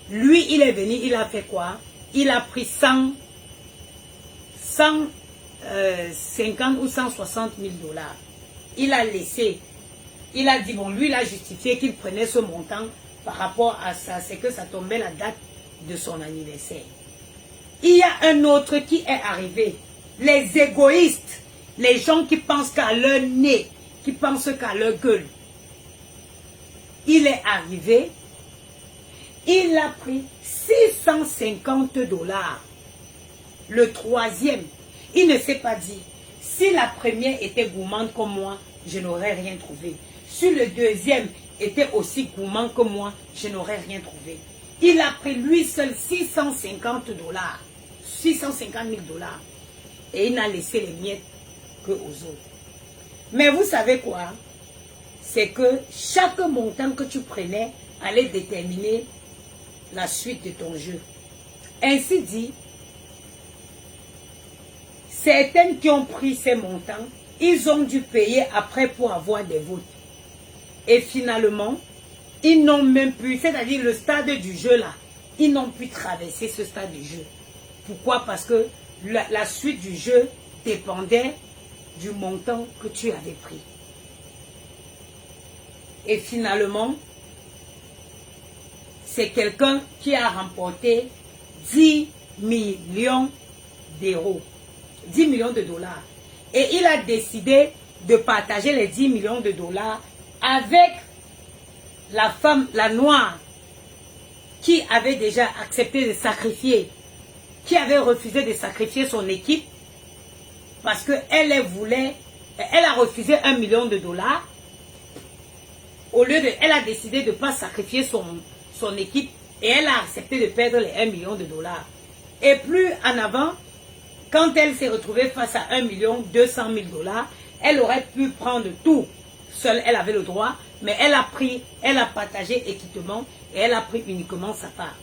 Lui, il est venu, il a fait quoi? Il a pris 150 ou 160 000 dollars. Il a laissé. Il a dit, bon, lui, il a justifié qu'il prenait ce montant par rapport à ça. C'est que ça tombait la date de son anniversaire. Il y a un autre qui est arrivé. Les égoïstes. Les gens qui pensent qu'à leur nez. Qui pensent qu'à leur gueule. Il est arrivé. Il a pris 650 dollars. Le troisième, il ne s'est pas dit, si la première était gourmande comme moi, je n'aurais rien trouvé. Si le deuxième était aussi gourmand que moi, je n'aurais rien trouvé. Il a pris lui seul 650 dollars. 650 000 dollars. Et il n'a laissé les miettes que aux autres. Mais vous savez quoi? C'est que chaque montant que tu prenais allait déterminer la suite de ton jeu. Ainsi dit, certaines qui ont pris ces montants, ils ont dû payer après pour avoir des votes. Et finalement, ils n'ont même pu, c'est-à-dire le stade du jeu là, ils n'ont pu traverser ce stade du jeu. Pourquoi? Parce que la suite du jeu dépendait du montant que tu avais pris. Et finalement, c'est quelqu'un qui a remporté 10 millions d'euros. 10 millions de dollars. Et il a décidé de partager les 10 millions de dollars avec la femme, la noire, qui avait déjà accepté de sacrifier, qui avait refusé de sacrifier son équipe, parce qu'elle a refusé 1 million de dollars. Au lieu de, elle a décidé de ne pas sacrifier son équipe et elle a accepté de perdre les 1 million de dollars. Et plus en avant, quand elle s'est retrouvée face à 1 200 000 dollars, elle aurait pu prendre tout. Seule, elle avait le droit, mais elle a partagé équitement et elle a pris uniquement sa part.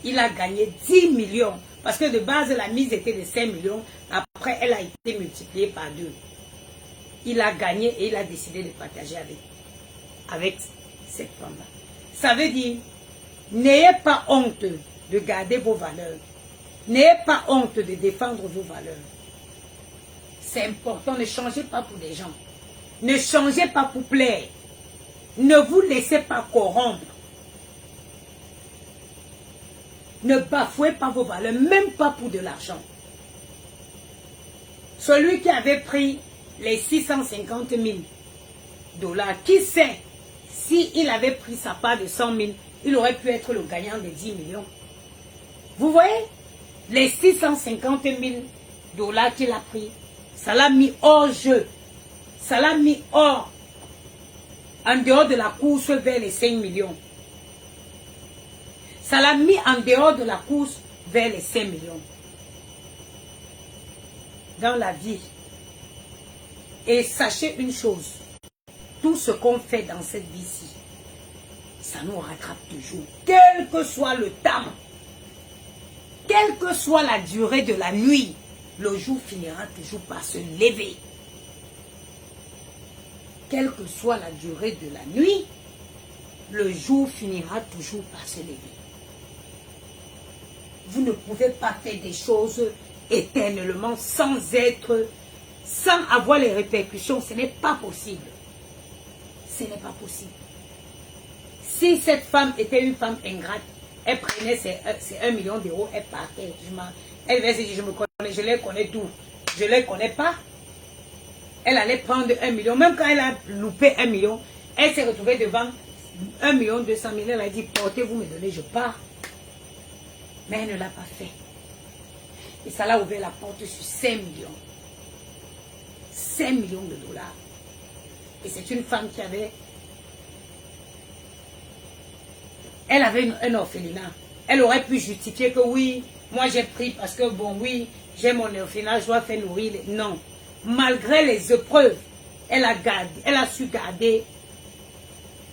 Il a gagné 10 millions. Parce que de base, la mise était de 5 millions. Après, elle a été multipliée par 2. Il a gagné et il a décidé de partager avec cette femme-là. Ça veut dire, n'ayez pas honte de garder vos valeurs. N'ayez pas honte de défendre vos valeurs. C'est important, ne changez pas pour les gens. Ne changez pas pour plaire. Ne vous laissez pas corrompre. Ne bafouez pas vos valeurs, même pas pour de l'argent. Celui qui avait pris les 650 000 $, qui sait, s'il avait pris sa part de 100 000, il aurait pu être le gagnant des 10 millions. Vous voyez, les 650 000 $ qu'il a pris, ça l'a mis hors jeu. Ça l'a mis hors, en dehors de la course vers les 5 millions. Ça l'a mis en dehors de la course vers les 5 millions. Dans la vie. Et sachez une chose. Tout ce qu'on fait dans cette vie-ci, ça nous rattrape toujours. Quel que soit le temps, quelle que soit la durée de la nuit, le jour finira toujours par se lever. Quelle que soit la durée de la nuit, le jour finira toujours par se lever. Vous ne pouvez pas faire des choses éternellement sans avoir les répercussions. Ce n'est pas possible. Ce n'est pas possible. Si cette femme était une femme ingrate, elle prenait ses 1 million d'euros, elle partait. Elle va se dire, je les connais tous. Je ne les connais pas. Elle allait prendre 1 million. Même quand elle a loupé 1 million, elle s'est retrouvée devant 1 200 000. Elle a dit, portez-vous me donnez, je pars. Mais elle ne l'a pas fait. Et ça l'a ouvert la porte sur 5 millions. 5 millions de $. Et c'est une femme qui avait... Elle avait un orphelinat. Elle aurait pu justifier que oui, moi j'ai pris parce que bon oui, j'ai mon orphelinat, je dois faire nourrir. Non. Malgré les épreuves, elle a su garder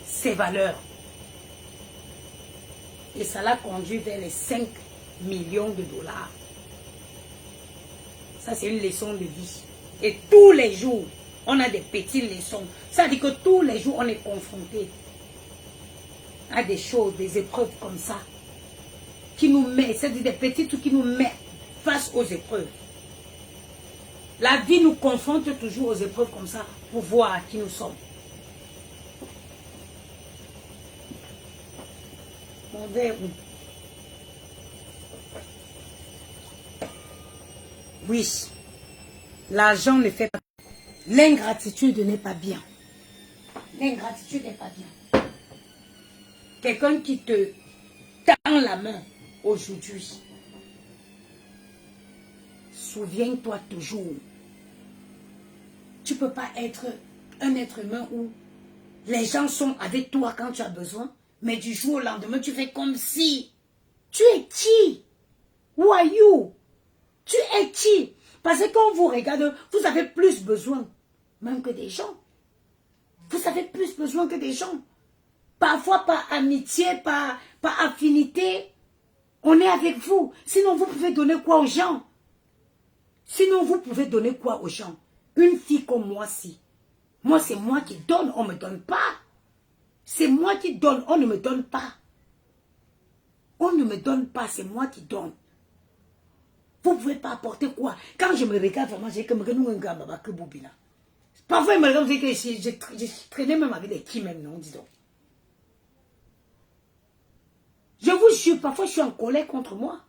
ses valeurs. Et ça l'a conduit vers les 5 millions de $. Ça, c'est une leçon de vie. Et tous les jours, on a des petites leçons. Ça veut dire que tous les jours, on est confronté à des choses, des épreuves comme ça, qui nous mettent, c'est-à-dire des petits trucs qui nous mettent face aux épreuves. La vie nous confronte toujours aux épreuves comme ça pour voir qui nous sommes. Mon verre, oui, l'argent ne fait pas. L'ingratitude n'est pas bien. L'ingratitude n'est pas bien. Quelqu'un qui te tend la main aujourd'hui, souviens-toi toujours. Tu ne peux pas être un être humain où les gens sont avec toi quand tu as besoin, mais du jour au lendemain, tu fais comme si. Tu es qui? Who are you? Tu es qui? Parce que quand vous regardez, vous avez plus besoin même que des gens. Vous avez plus besoin que des gens. Parfois par amitié, par affinité, on est avec vous. Sinon, vous pouvez donner quoi aux gens? Sinon, vous pouvez donner quoi aux gens? Une fille comme moi, si. Moi, c'est moi qui donne, on ne me donne pas. C'est moi qui donne, on ne me donne pas. On ne me donne pas, c'est moi qui donne. Vous ne pouvez pas apporter quoi? Quand je me regarde vraiment, j'ai comme que Bobina. Parfois, il me regarde, j'ai traîné même avec des qui même, non, dis donc. Je vous jure, parfois, je suis en colère contre moi.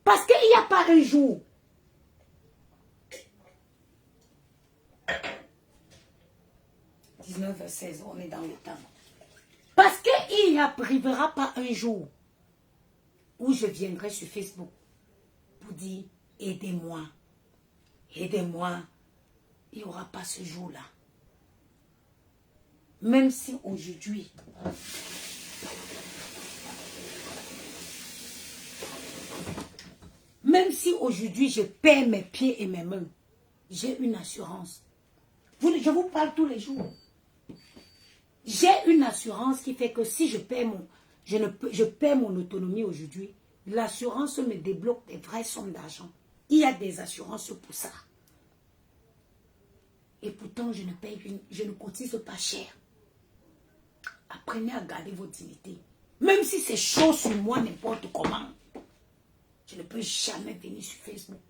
Parce qu'il n'y a pas un jour. « 19h16, on est dans le temps. Parce qu'il n'y arrivera pas un jour où je viendrai sur Facebook pour dire « Aidez-moi, aidez-moi ». Il n'y aura pas ce jour-là. Même si aujourd'hui, je perds mes pieds et mes mains, j'ai une assurance. Je vous parle tous les jours. J'ai une assurance qui fait que si je perds je perds mon autonomie aujourd'hui, l'assurance me débloque des vraies sommes d'argent. Il y a des assurances pour ça. Et pourtant, je ne cotise pas cher. Apprenez à garder votre dignité. Même si c'est chaud sur moi, n'importe comment. Je ne peux jamais venir sur Facebook.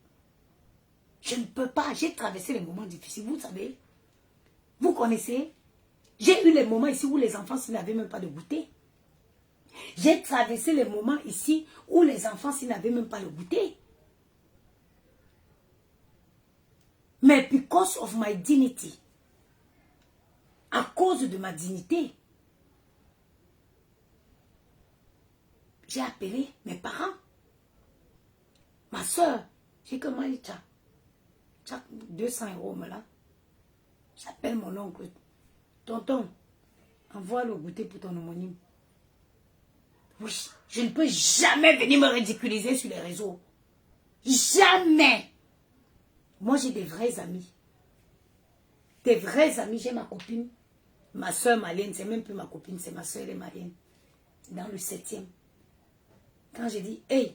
Je ne peux pas. J'ai traversé les moments difficiles. Vous savez, vous connaissez. J'ai eu les moments ici où les enfants n'avaient même pas de goûter. J'ai traversé les moments ici où les enfants s'ils n'avaient même pas le goûter. Mais because of my dignity, à cause de ma dignité, j'ai appelé mes parents. Ma soeur, j'ai dit, comment il t'a 200 € mais là. J'appelle mon oncle. Tonton, envoie le goûter pour ton homonyme. Oui, je ne peux jamais venir me ridiculiser sur les réseaux. Jamais. Moi, j'ai des vrais amis. Des vrais amis. J'ai ma copine. Ma soeur malienne, c'est même plus ma copine, c'est ma soeur, elle est malienne. Dans le 7e. Quand j'ai dit, hey,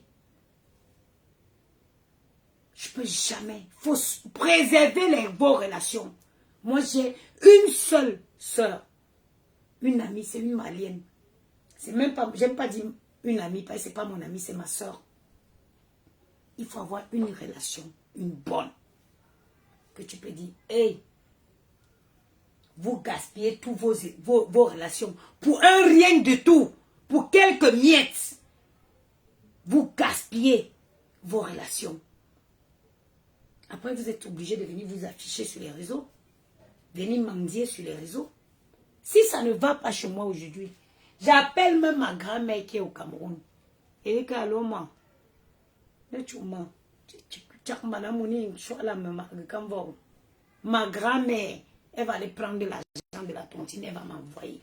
je peux jamais. Il faut préserver vos relations. Moi, j'ai une seule soeur. Une amie, c'est une malienne. C'est même pas, j'aime pas dire une amie, parce que c'est pas mon amie, c'est ma soeur. Il faut avoir une relation, une bonne. Que tu peux dire, hey, vous gaspillez tous vos relations pour un rien de tout, pour quelques miettes. Vous gaspillez vos relations. Après, vous êtes obligé de venir vous afficher sur les réseaux, venir mendier sur les réseaux. Si ça ne va pas chez moi aujourd'hui, j'appelle même ma grand-mère qui est au Cameroun. Et que allô, ma grand-mère, elle va aller prendre de l'argent de la tontine, elle va m'envoyer.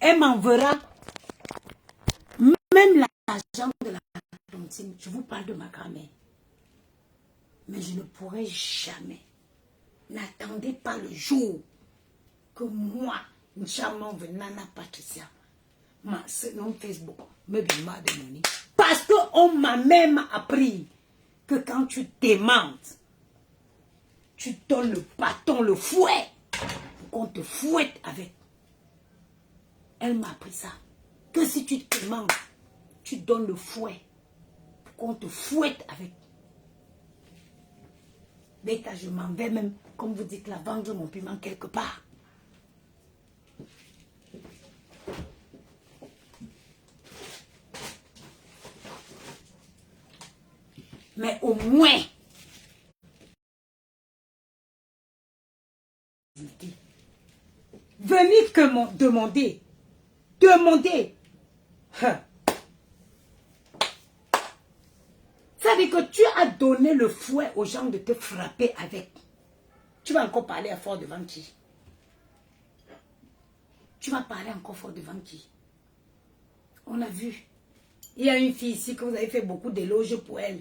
Elle m'enverra même l'argent de la tontine. Je vous parle de ma grand-mère. Mais je ne pourrai jamais. N'attendez pas le jour que moi, Nchaman Venana Patricia, ce nom Facebook, me demande de monnaie. Parce qu'on m'a même appris que quand tu demandes, tu donnes le bâton, le fouet, pour qu'on te fouette avec. Elle m'a appris ça. Que si tu demandes, tu donnes le fouet, pour qu'on te fouette avec. Dès que je m'en vais même, comme vous dites, la vendre mon piment quelque part. Mais au moins, venez que demander. Hein. Ça veut dire que tu as donné le fouet aux gens de te frapper avec. Tu vas encore parler fort devant qui? Tu vas parler encore fort devant qui? On a vu. Il y a une fille ici que vous avez fait beaucoup d'éloges pour elle.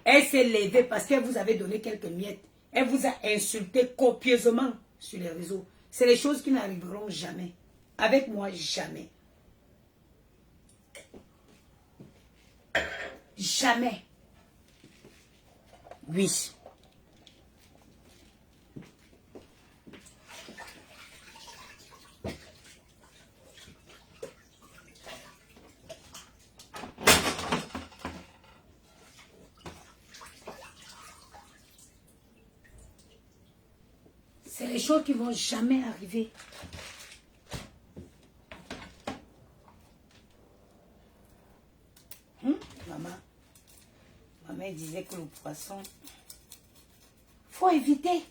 Elle s'est levée parce qu'elle vous avait donné quelques miettes. Elle vous a insulté copieusement sur les réseaux. C'est les choses qui n'arriveront jamais. Avec moi, jamais. Jamais. Oui. C'est les choses qui ne vont jamais arriver. Maman disait que le poisson, faut éviter.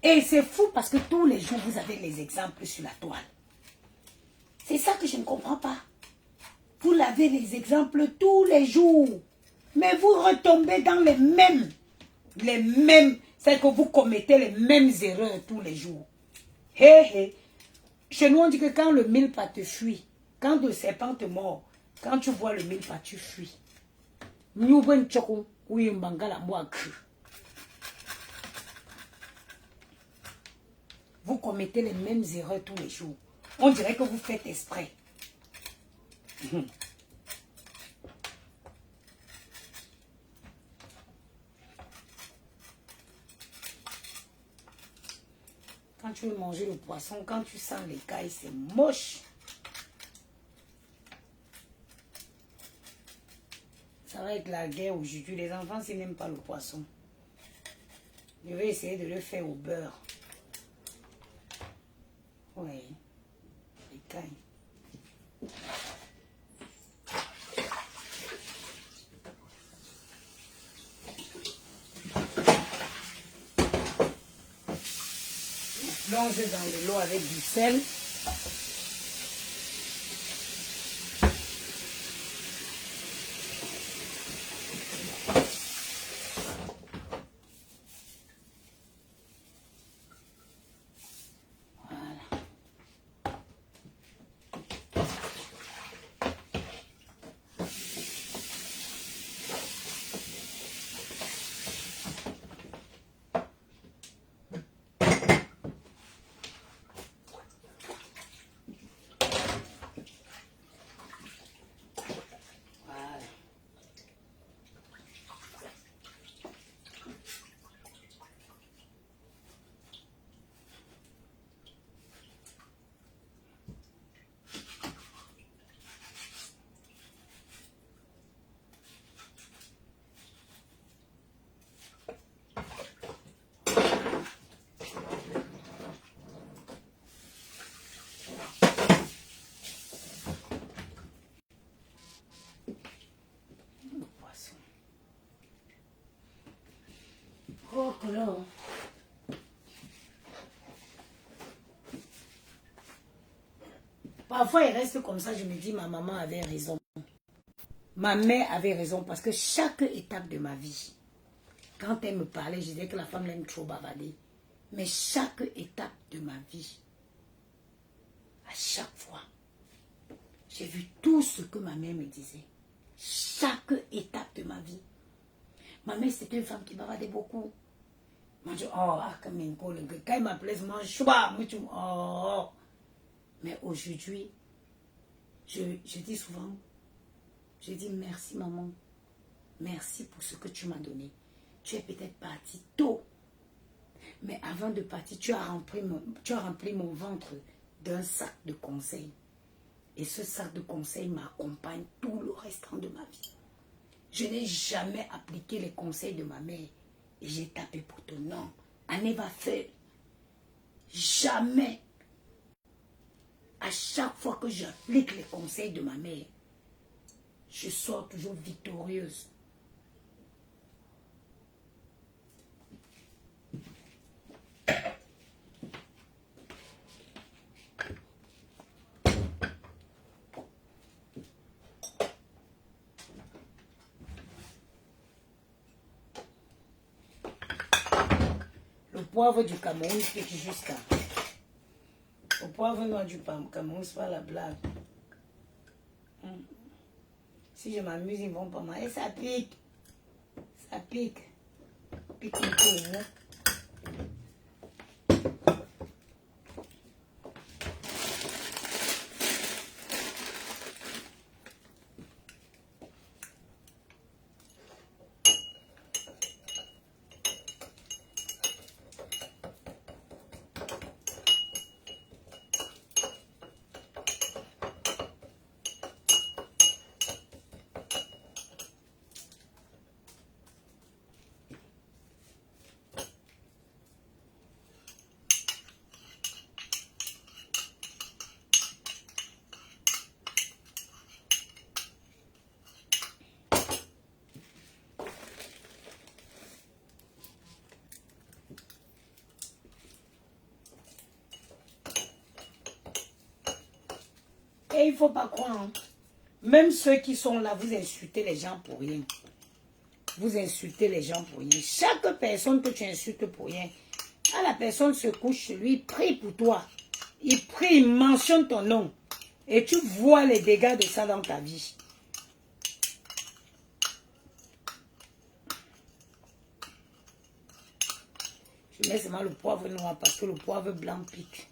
Et c'est fou parce que tous les jours, vous avez les exemples sur la toile. C'est ça que je ne comprends pas. Vous avez les exemples tous les jours. Mais vous retombez dans les mêmes. C'est que vous commettez les mêmes erreurs tous les jours. Chez nous, on dit que quand le mille-pas te fuit, quand le serpent te mord, quand tu vois le mille-pas, tu fuis. Vous commettez les mêmes erreurs tous les jours. On dirait que vous faites exprès. Quand tu veux manger le poisson, quand tu sens les cailles, c'est moche. va être la guerre aujourd'hui. Les enfants, s'ils n'aiment pas le poisson. Je vais essayer de le faire au beurre. Oui. Les cailles. Plonge dans de l'eau avec du sel. Oh, couleur. Parfois, il reste comme ça, je me dis, ma maman avait raison. Ma mère avait raison parce que chaque étape de ma vie, quand elle me parlait, je disais que la femme l'aime trop bavarder. Mais chaque étape de ma vie, à chaque fois, j'ai vu tout ce que ma mère me disait. Chaque étape de ma vie. Ma mère, c'était une femme qui bavardait beaucoup. Moi, je dis, oh, quand il m'appelait, moi, choix, oh. Mais aujourd'hui, je dis souvent, je dis merci maman, merci pour ce que tu m'as donné. Tu es peut-être parti tôt, mais avant de partir, tu as rempli mon ventre d'un sac de conseils. Et ce sac de conseils m'accompagne tout le restant de ma vie. Je n'ai jamais appliqué les conseils de ma mère. Et j'ai tapé pour ton nom. I never fail. Jamais. À chaque fois que j'applique les conseils de ma mère, je sors toujours victorieuse. Le poivre du Cameroun pique jusqu'à... Le poivre noir du Cameroun, c'est pas la blague. Si je m'amuse, ils vont pas mal. Et ça pique. Ça pique. Pique un peu, hein? Et il ne faut pas croire. Hein. Même ceux qui sont là, vous insultez les gens pour rien. Vous insultez les gens pour rien. Chaque personne que tu insultes pour rien, quand la personne se couche chez lui, il prie pour toi. Il prie, il mentionne ton nom. Et tu vois les dégâts de ça dans ta vie. Je mets seulement le poivre noir parce que le poivre blanc pique.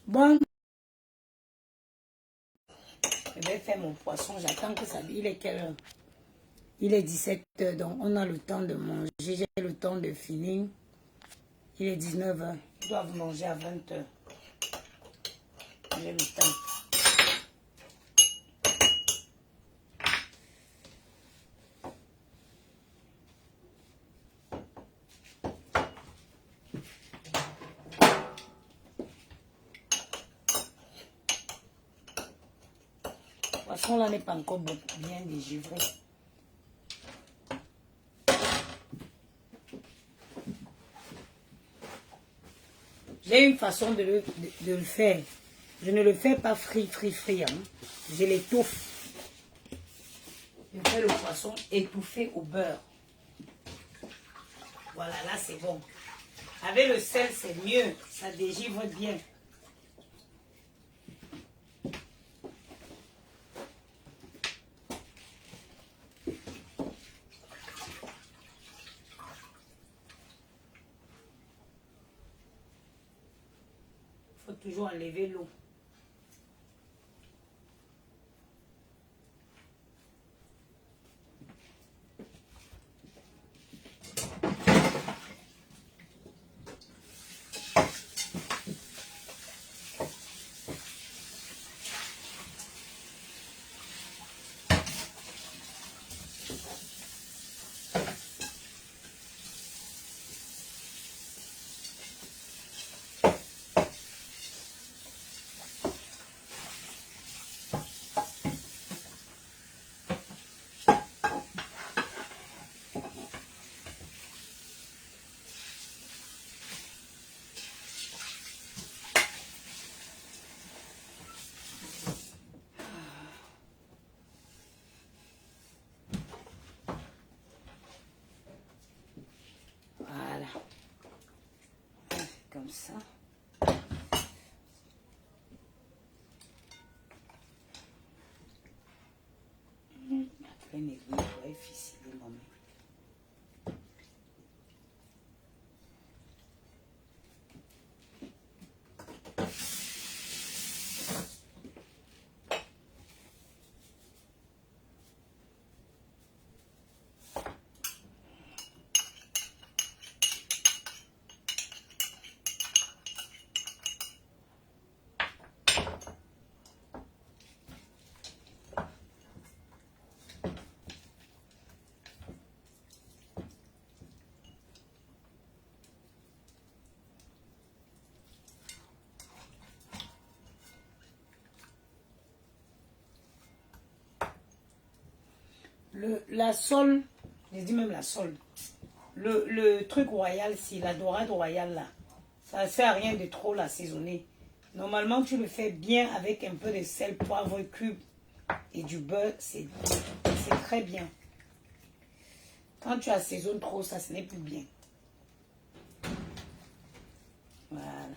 Bon, je vais faire mon poisson. J'attends que ça... Il est quelle heure? Il est 17 h, donc on a le temps de manger. J'ai le temps de finir. Il est 19 h. Ils doivent manger à 20 h. J'ai le temps. Le poisson là n'est pas encore bien dégivré. J'ai une façon de le faire. Je ne le fais pas frit. Hein. Je l'étouffe. Je fais le poisson étouffé au beurre. Voilà, là c'est bon. Avec le sel, c'est mieux. Ça dégivre bien. Il faut toujours enlever l'eau. Voilà. Comme ça. Après, mes aiguilles, je vais ficeler moi-même. La sole, je dis même la sole, le truc royal, si la dorade royale là, ça ne sert à rien de trop l'assaisonner. Normalement, tu le fais bien avec un peu de sel, poivre cube et du beurre, c'est très bien. Quand tu assaisonnes trop, ça, ce n'est plus bien. Voilà.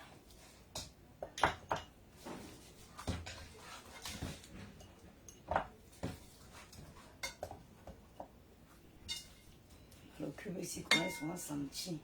Le cube ici, comment ils sont sentis.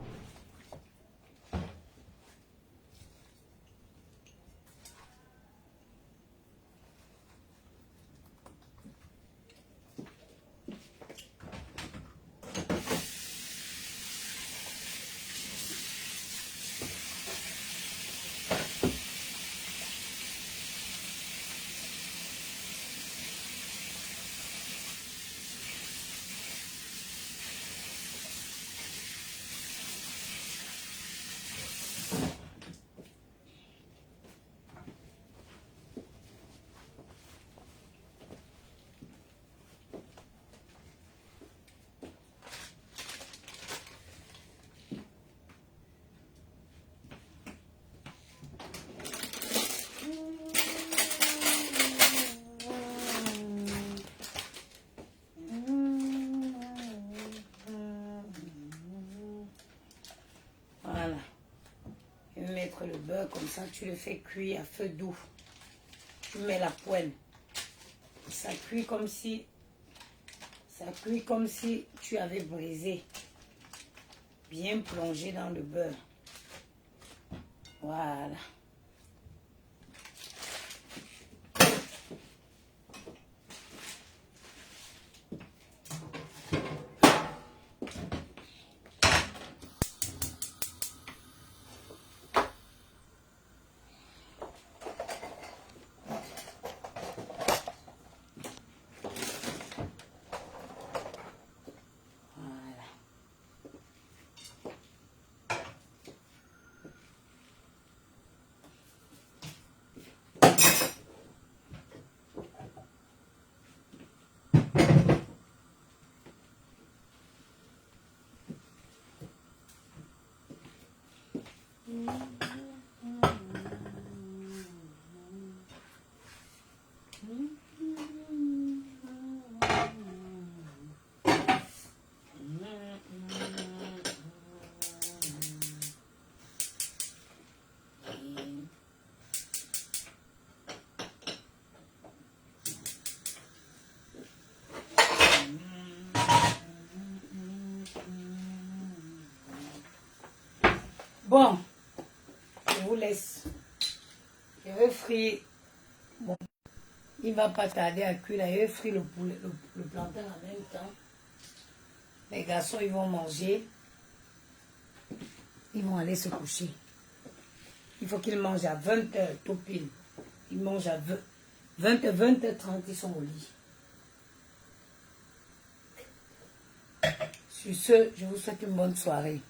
Voilà. Je vais mettre le beurre comme ça, tu le fais cuire à feu doux. Tu mets la poêle. Ça cuit comme si tu avais brisé. Bien plongé dans le beurre. Voilà. Bon, je vous laisse. Je vais frire. Bon, il ne va pas tarder à cuire. Là. Je vais frire le poulet, le plantain en même temps. Les garçons, ils vont manger. Ils vont aller se coucher. Il faut qu'ils mangent à 20h, tout pile. Ils mangent à 20h30, ils sont au lit. Sur ce, je vous souhaite une bonne soirée.